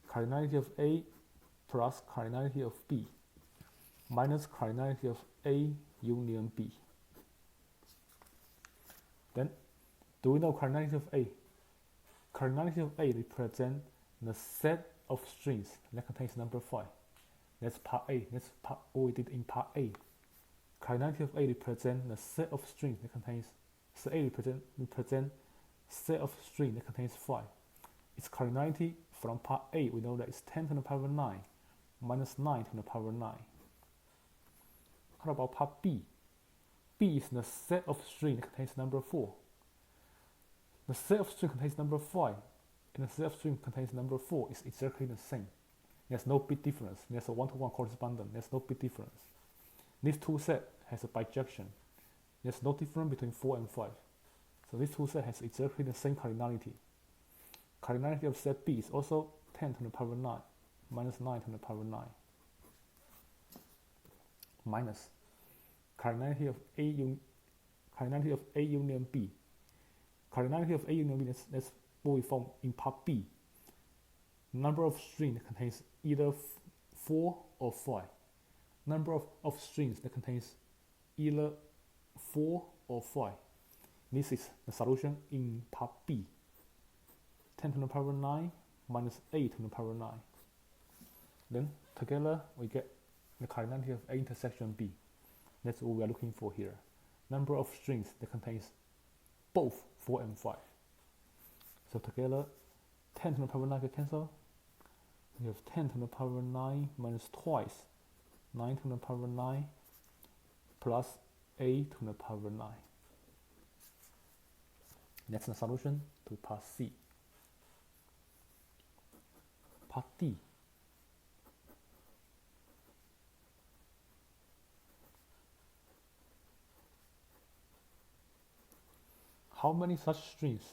Speaker 1: cardinality of A plus cardinality of B minus cardinality of A union B. Then, do we know cardinality of A? Cardinality of A represents the set of strings that contains number 5. That's part A. That's part what we did in part A. Cardinality of A represents the set of strings that contains. So A represent set of string that contains 5. Its cardinality from part A, we know that it's 10 to the power 9 minus 9 to the power 9. How about part B? B is the set of string that contains number 4. The set of string contains number 5, and the set of string contains number 4 is exactly the same. There's no big difference. There's a one-to-one correspondence. There's no big difference. These two sets has a bijection. There's no difference between 4 and 5. So these two sets has exactly the same cardinality. Cardinality of set B is also 10 to the power 9 minus 9 to the power 9 minus cardinality of A union B. Cardinality of A union B, that's what we found in part B. Number of strings that contains either 4 or 5. Number of strings that contains either 4 or 5. This is the solution in part B. 10 to the power 9 minus 8 to the power 9. Then together we get the cardinality of A intersection B. That's what we are looking for here. Number of strings that contains both 4 and 5. So together 10 to the power 9 can cancel. We have 10 to the power 9 minus twice 9 to the power 9 plus 8 to the power 9. That's the solution to part C. Part D. How many such strings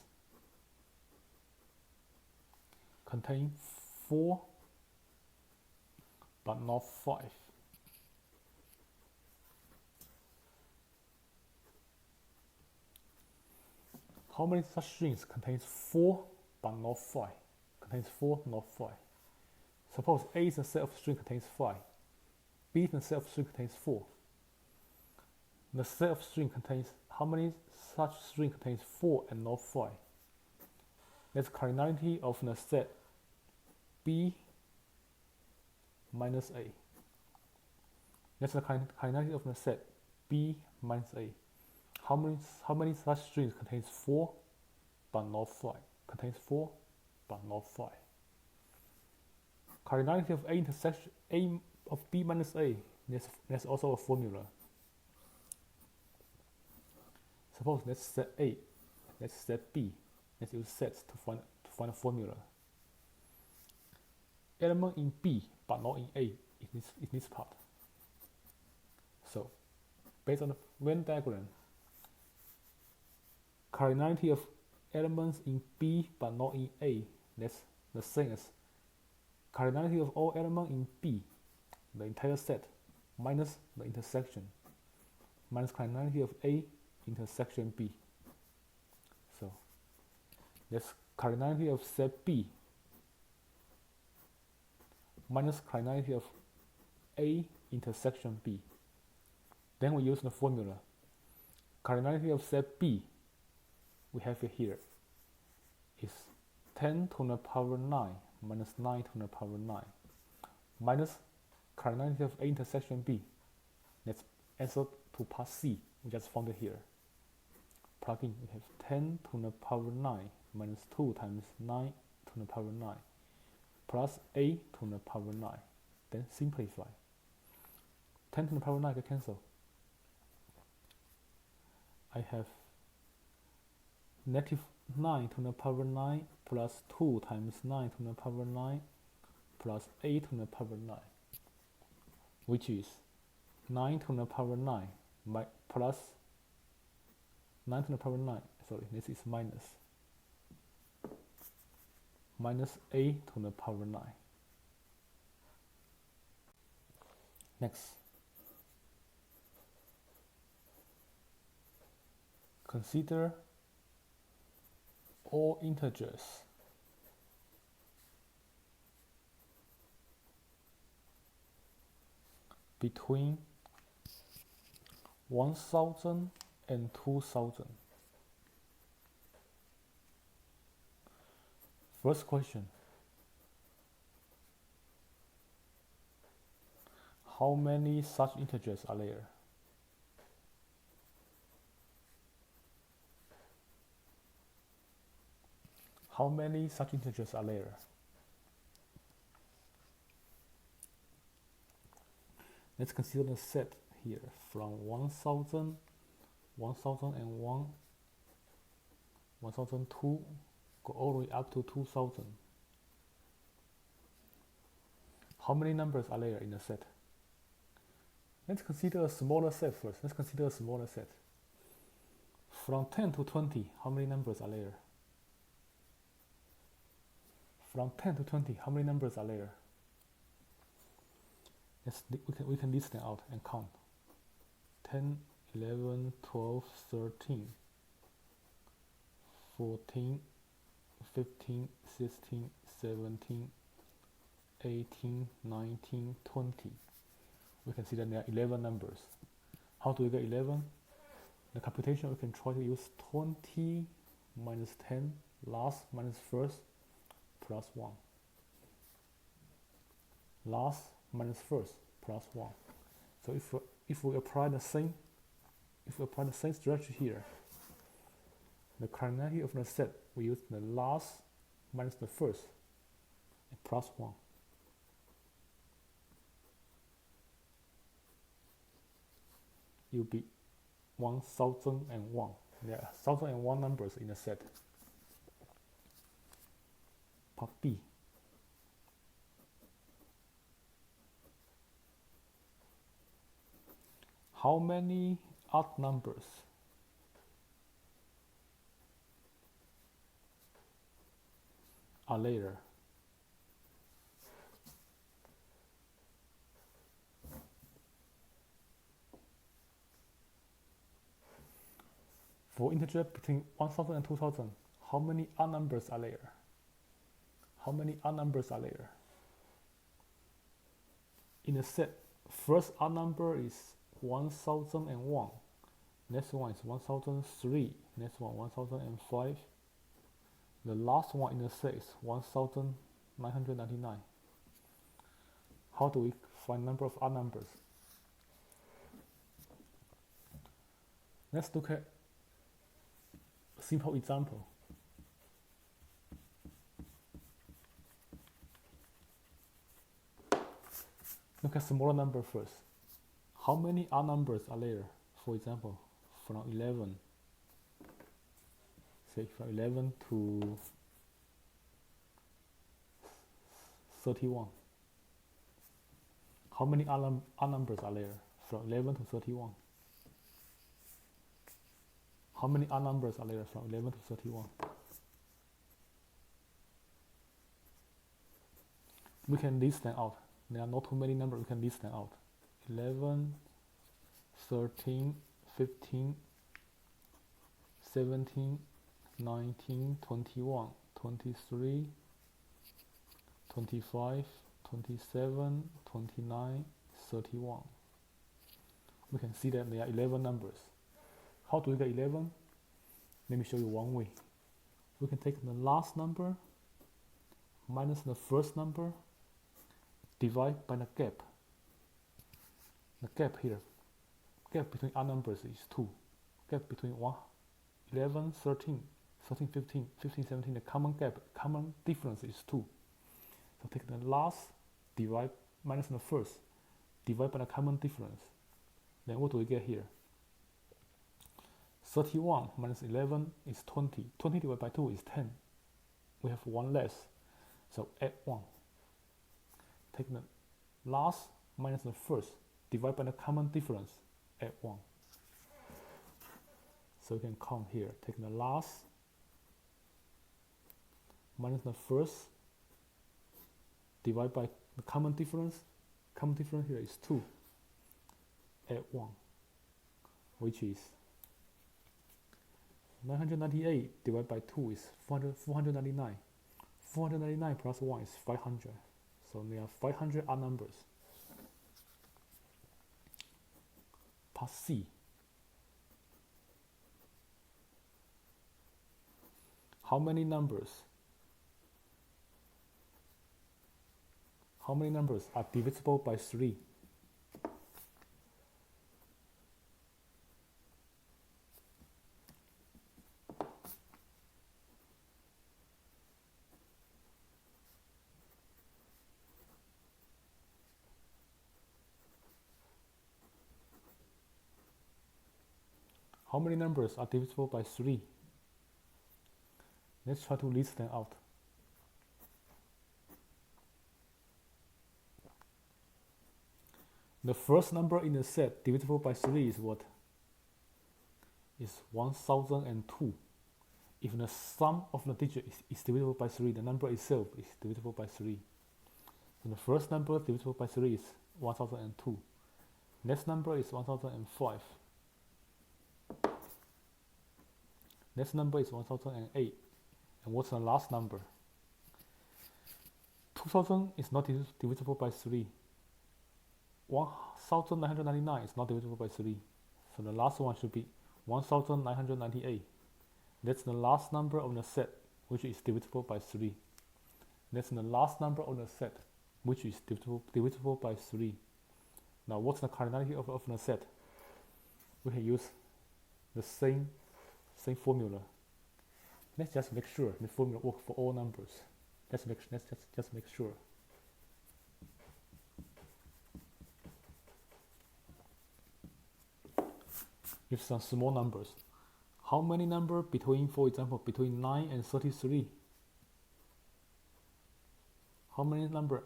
Speaker 1: contain 4 but not 5? How many such strings contains 4 but not 5? Contains 4, not 5. Suppose A is a set of string contains 5. B is a set of string contains 4. The set of string contains how many such string contains 4 and not 5? That's cardinality of the set B minus A. That's the cardinality of the set B minus A. How many such strings contains 4 but not 5? Contains 4 but not 5. Cardinality of A intersection A of B minus A. There's also a formula. Suppose let's set A, let's set B. Let's use sets to find a formula. Element in B but not in A is this part. So, based on the Venn diagram, cardinality of elements in B but not in A, that's the same as cardinality of all elements in B, the entire set, minus the intersection, minus cardinality of A intersection B. So that's cardinality of set B minus cardinality of A intersection B. Then we use the formula. Cardinality of set B, we have it here, is 10 to the power 9 minus 9 to the power 9 minus cardinality of A intersection B. That's answer to part C. We just found it here. Plug in, we have 10 to the power 9 minus 2 times 9 to the power 9 plus A to the power 9. Then simplify. 10 to the power 9 can cancel. I have negative 9 to the power 9 plus 2 times 9 to the power 9 plus A to the power 9, which is 9 to the power 9 plus 9 to the power 9, sorry, this is minus A to the power 9. Next, consider all integers between 1000 and 2000. First question. How many such integers are there? How many such integers are there? Let's consider the set here from 1000, 1001, 1002, go all the way up to 2000. How many numbers are there in the set? Let's consider a smaller set first. Let's consider a smaller set. From 10 to 20, how many numbers are there? From 10 to 20, how many numbers are there? We can list them out and count. 10, 11, 12, 13, 14, 15, 16, 17, 18, 19, 20. We can see that there are 11 numbers. How do we get 11? The computation, we can try to use 20 minus 10, last minus first, plus 1. Last minus first, plus 1. So if we apply the same strategy here, the cardinality of the set, we use the last minus the first, and plus 1. It will be 1001. There are 1001 numbers in the set. Part B. How many odd numbers are there? For integer between 1000 and 2000, how many odd numbers are there? How many odd numbers are there? In the set, first odd number is 1001. Next one is 1003. Next one 1005. The last one in the set is 1999. How do we find number of odd numbers? Let's look at a simple example. Look at smaller number first. How many odd numbers are there? For example, from 11, say from 11 to 31. How many odd numbers are there? From 11 to 31. How many odd numbers are there from 11 to 31? We can list them out. There are not too many numbers, we can list them out. 11, 13, 15, 17, 19, 21, 23, 25, 27, 29, 31. We can see that there are 11 numbers. How do we get 11? Let me show you one way. We can take the last number minus the first number, divide by the gap. The gap here, gap between odd numbers is 2. Gap between 11, 13, 13, 15, 15, 17, the common gap, common difference is 2. So take the last, divide minus the first, divide by the common difference. Then what do we get here? 31 minus 11 is 20. 20 divided by 2 is 10. We have 1 less, so add 1. Take the last minus the first, divide by the common difference, add 1. So you can count here. Take the last minus the first, divide by the common difference. Common difference here is 2. Add 1, which is 998 divided by 2 is 499. 499 plus 1 is 500. So there are 500 odd numbers. Part C. How many numbers are divisible by 3? How many numbers are divisible by 3? Let's try to list them out. The first number in the set divisible by 3 is what? Is 1002. If the sum of the digits is divisible by 3, the number itself is divisible by 3. So the first number divisible by 3 is 1002. Next number is 1005. Next number is 1008. And what's the last number? 2000 is not divisible by 3. 1999 is not divisible by 3. So the last one should be 1998. That's the last number of the set which is divisible by 3. That's the last number of the set which is divisible by 3. Now what's the cardinality of the set? We can use the same formula. Let's just make sure the formula works for all numbers. Let's just make sure. If some small numbers, how many numbers between, for example, between 9 and 33? How many numbers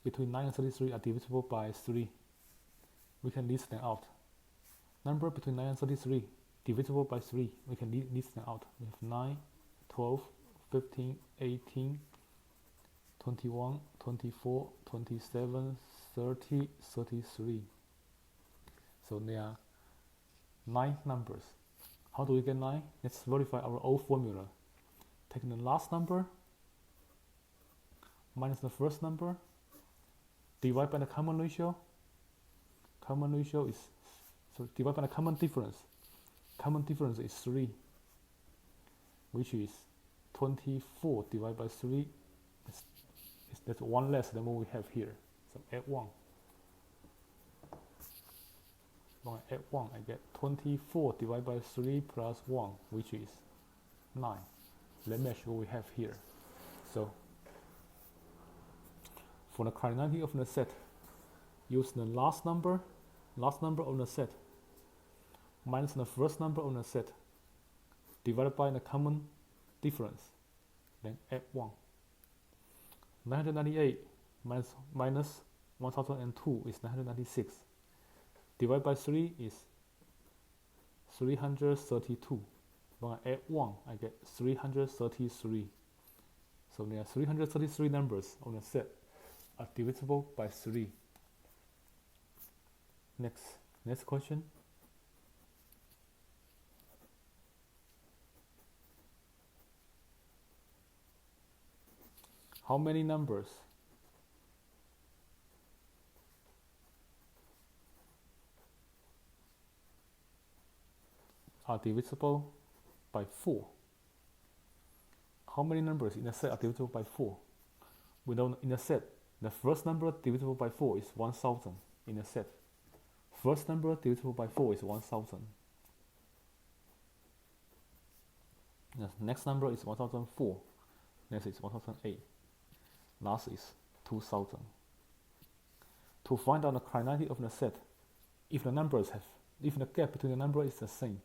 Speaker 1: between 9 and 33 are divisible by 3? We can list them out. Number between 9 and 33 divisible by 3. We can list them out. We have 9, 12, 15, 18, 21, 24, 27, 30, 33. So there are 9 numbers. How do we get 9? Let's verify our old formula. Take the last number minus the first number, divide by the common ratio. Common ratio is, so divide by the common difference. Common difference is 3, which is 24 divided by 3. That's 1 less than what we have here. So add 1. When I add 1, I get 24 divided by 3 plus 1, which is 9. Let's match what we have here. So for the cardinality of the set, use the last number of the set minus the first number of the set divided by the common difference, then add 1. 998 minus 1002 is 996. Divided by 3 is 332. When I add 1, I get 333. So there are 333 numbers on the set are divisible by 3. Next question. How many numbers are divisible by 4? How many numbers in a set are divisible by 4? We know in a set, the first number divisible by 4 is 1000 in a set. First number divisible by 4 is 1000. The next number is 1004. Next is 1008. Last is 2000. To find out the cardinality of the set, if the gap between the number is the same,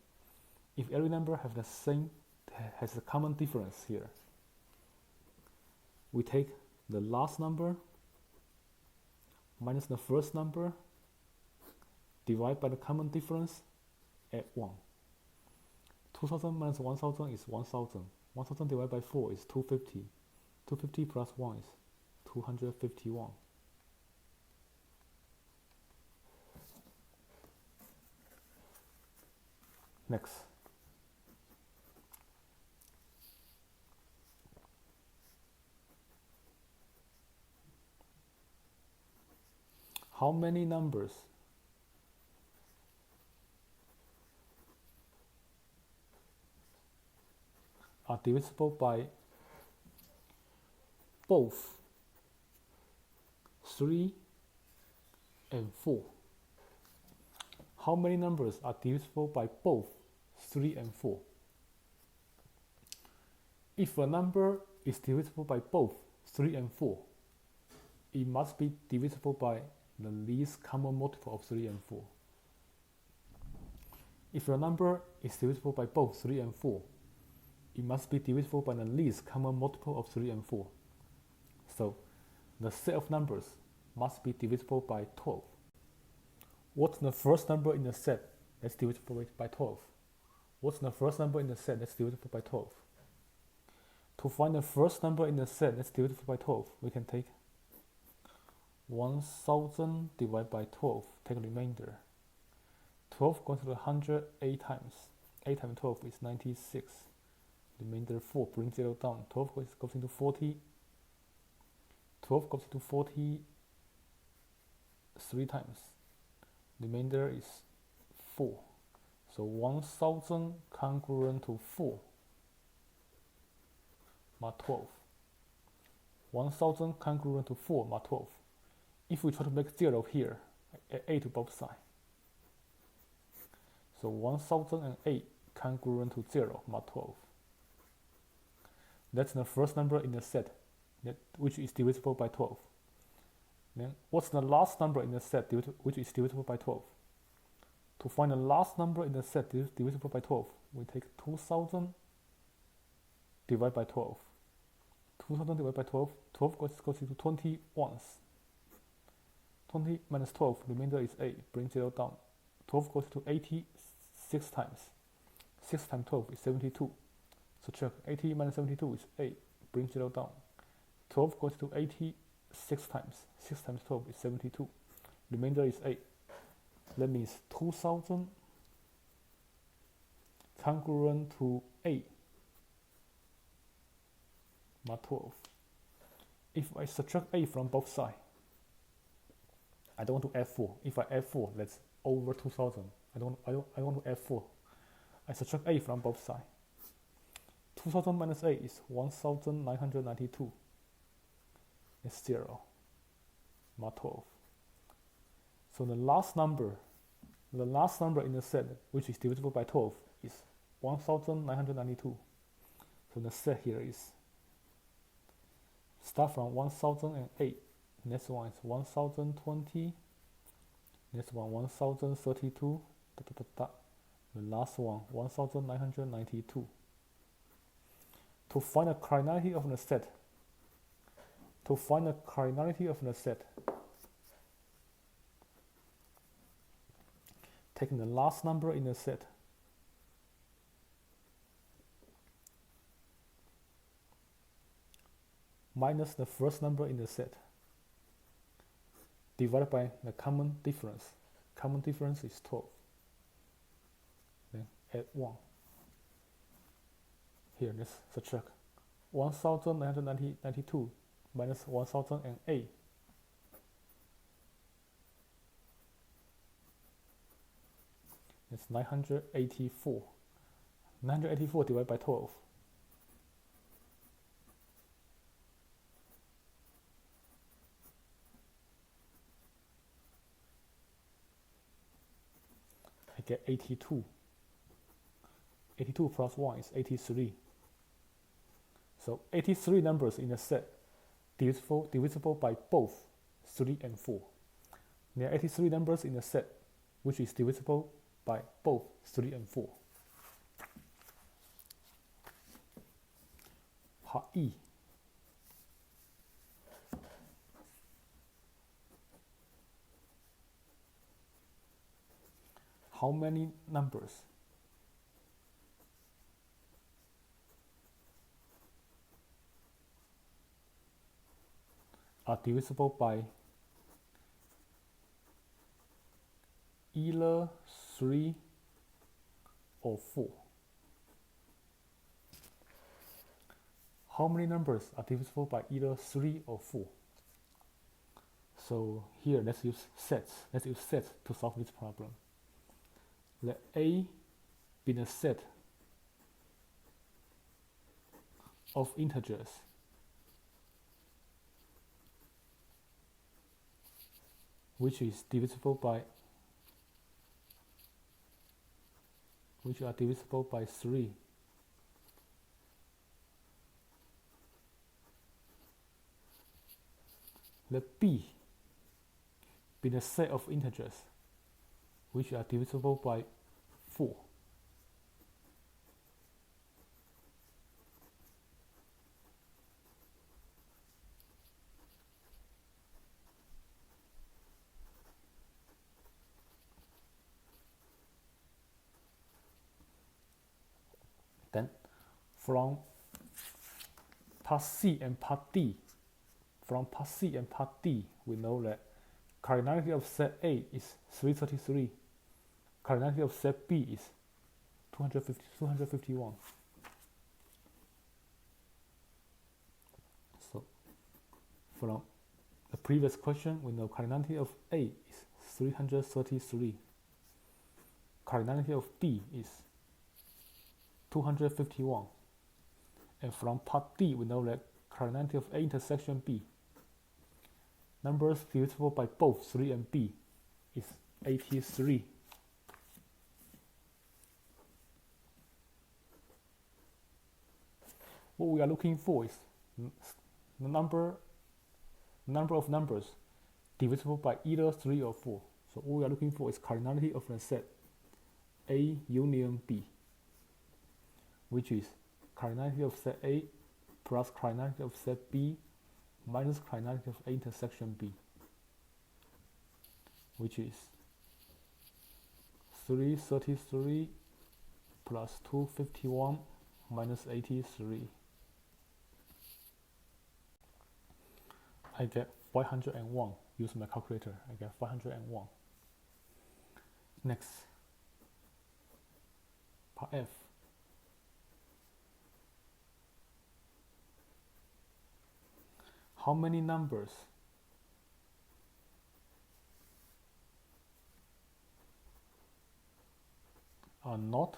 Speaker 1: if every number has a common difference here, we take the last number minus the first number, divide by the common difference, add 1. 2000 minus 1000 is 1000. 1000 divided by 4 is 250. 250 plus 1 is 251. Next. How many numbers are divisible by both 3 and 4? How many numbers are divisible by both 3 and 4? If a number is divisible by both 3 and 4, it must be divisible by the least common multiple of 3 and 4. If a number is divisible by both 3 and 4, it must be divisible by the least common multiple of 3 and 4. So, the set of numbers must be divisible by 12. What's the first number in the set that's divisible by 12? What's the first number in the set that's divisible by 12? To find the first number in the set that's divisible by 12, we can take 1000 divided by 12, take a remainder. 12 goes to the 100 8 times. 8 times 12 is 96. Remainder 4, bring 0 down. 12 goes into 40. 12 goes into 40 3 times. Remainder is 4. So 1000 congruent to 4 mod 12. 1000 congruent to 4 mod 12. If we try to make 0 here, add 8 to both sides. So 1008 congruent to 0 mod 12. That's the first number in the set, which is divisible by 12. Then what's the last number in the set which is divisible by 12? To find the last number in the set divisible by 12, we take 2000 divided by 12. 2000 divided by 12, 12 goes into 20 once. 20 minus 12, remainder is 8, bring 0 down. 12 goes to 80 6 times. 6 times 12 is 72. Subtract 80 minus 72 is 8, bring 0 down. 12 goes to 80 6 times. 6 times 12 is 72. Remainder is 8. That means 2000 congruent to 8 mod 12. If I subtract 8 from both sides, I don't want to add 4. If I add 4, that's over 2000. I want to add 4. I subtract 8 from both sides. 2000 minus 8 is 1992. It's 0 mod 12. So the last number in the set which is divisible by 12 is 1992. So the set here is start from 1008. Next one is 1020. Next one 1032. The last one 1992. To find the cardinality of the set, taking the last number in the set minus the first number in the set divided by the common difference. Common difference is 12. Then add 1. Here, let's subtract 1992 minus 1008. It's 984. 984 divided by 12. I get 82. 82 plus 1 is 83. So 83 numbers in the set divisible by both 3 and 4. There are 83 numbers in the set which is divisible by both 3 and 4. Part E. How many numbers are divisible by either 3 or 4? How many numbers are divisible by either 3 or 4? So here let's use sets. Let's use sets to solve this problem. Let A be the set of integers which are divisible by 3. Let B be the set of integers which are divisible by 4. Then from part C and part D, we know that cardinality of set A is 333. Cardinality of set B is 251. So from the previous question, we know cardinality of A is 333. Cardinality of B is 251. And from part D, we know that cardinality of A intersection B, numbers divisible by both 3 and B, is 83. What we are looking for is the number of numbers divisible by either 3 or 4. So what we are looking for is cardinality of the set A union B, which is cardinality of set A plus cardinality of set B minus cardinality of A intersection B, which is 333 plus 251 minus 83. I get 501. Use my calculator. I get 501. Next, part F. How many numbers are not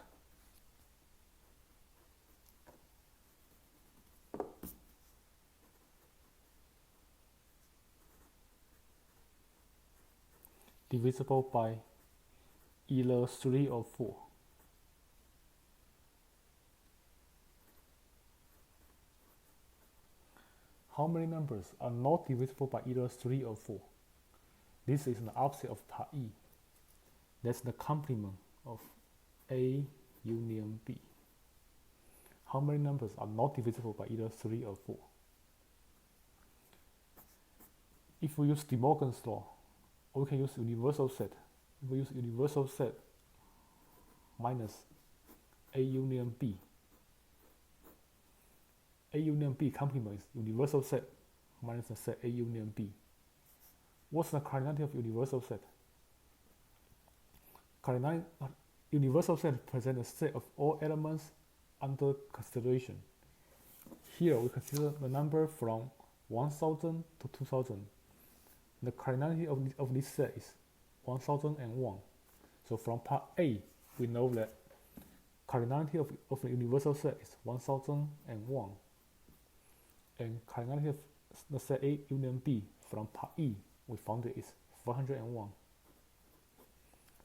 Speaker 1: divisible by either 3 or 4? How many numbers are not divisible by either 3 or 4? This is the opposite of part E. That's the complement of A union B. How many numbers are not divisible by either 3 or 4? If we use De Morgan's law, or we can use universal set. If we use universal set minus A union B, A union B complement is universal set minus the set A union B. What's the cardinality of universal set? Universal set presents a set of all elements under consideration. Here we consider the number from 1000 to 2000. The cardinality of this set is 1001. So from part A, we know that cardinality of the universal set is 1001. And cardinality of the set A union B from part E, we found it is 401.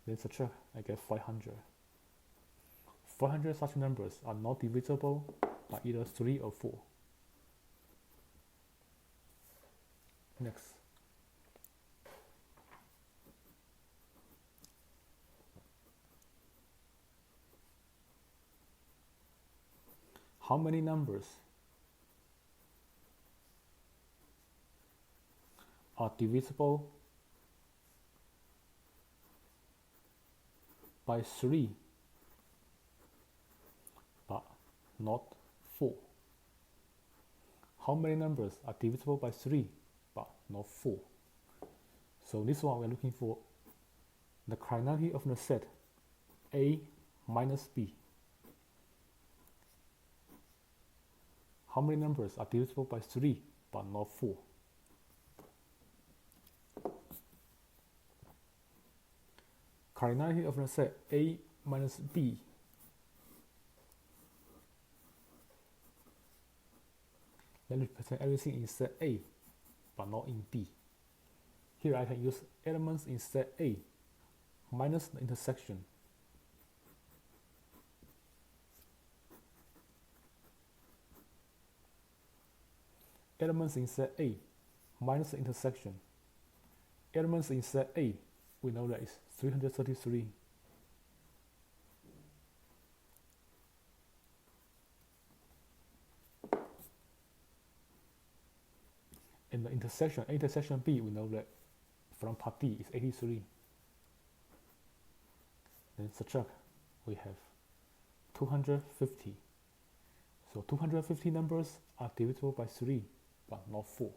Speaker 1: Then subtract, I get 500. 400 such numbers are not divisible by either 3 or 4. Next. How many numbers are divisible by 3 but not 4? How many numbers are divisible by 3 but not 4? So this one we're looking for the cardinality of the set A minus B. How many numbers are divisible by 3 but not 4? Cardinality of the set A minus B Then represent everything in set A, but not in B. Here I can use elements in set A minus the intersection. Elements in set A minus the intersection. Elements in set A, we know that is 333. And the intersection B, we know that from part D is 83. Then subtract, we have 250. So 250 numbers are divisible by 3, but not 4.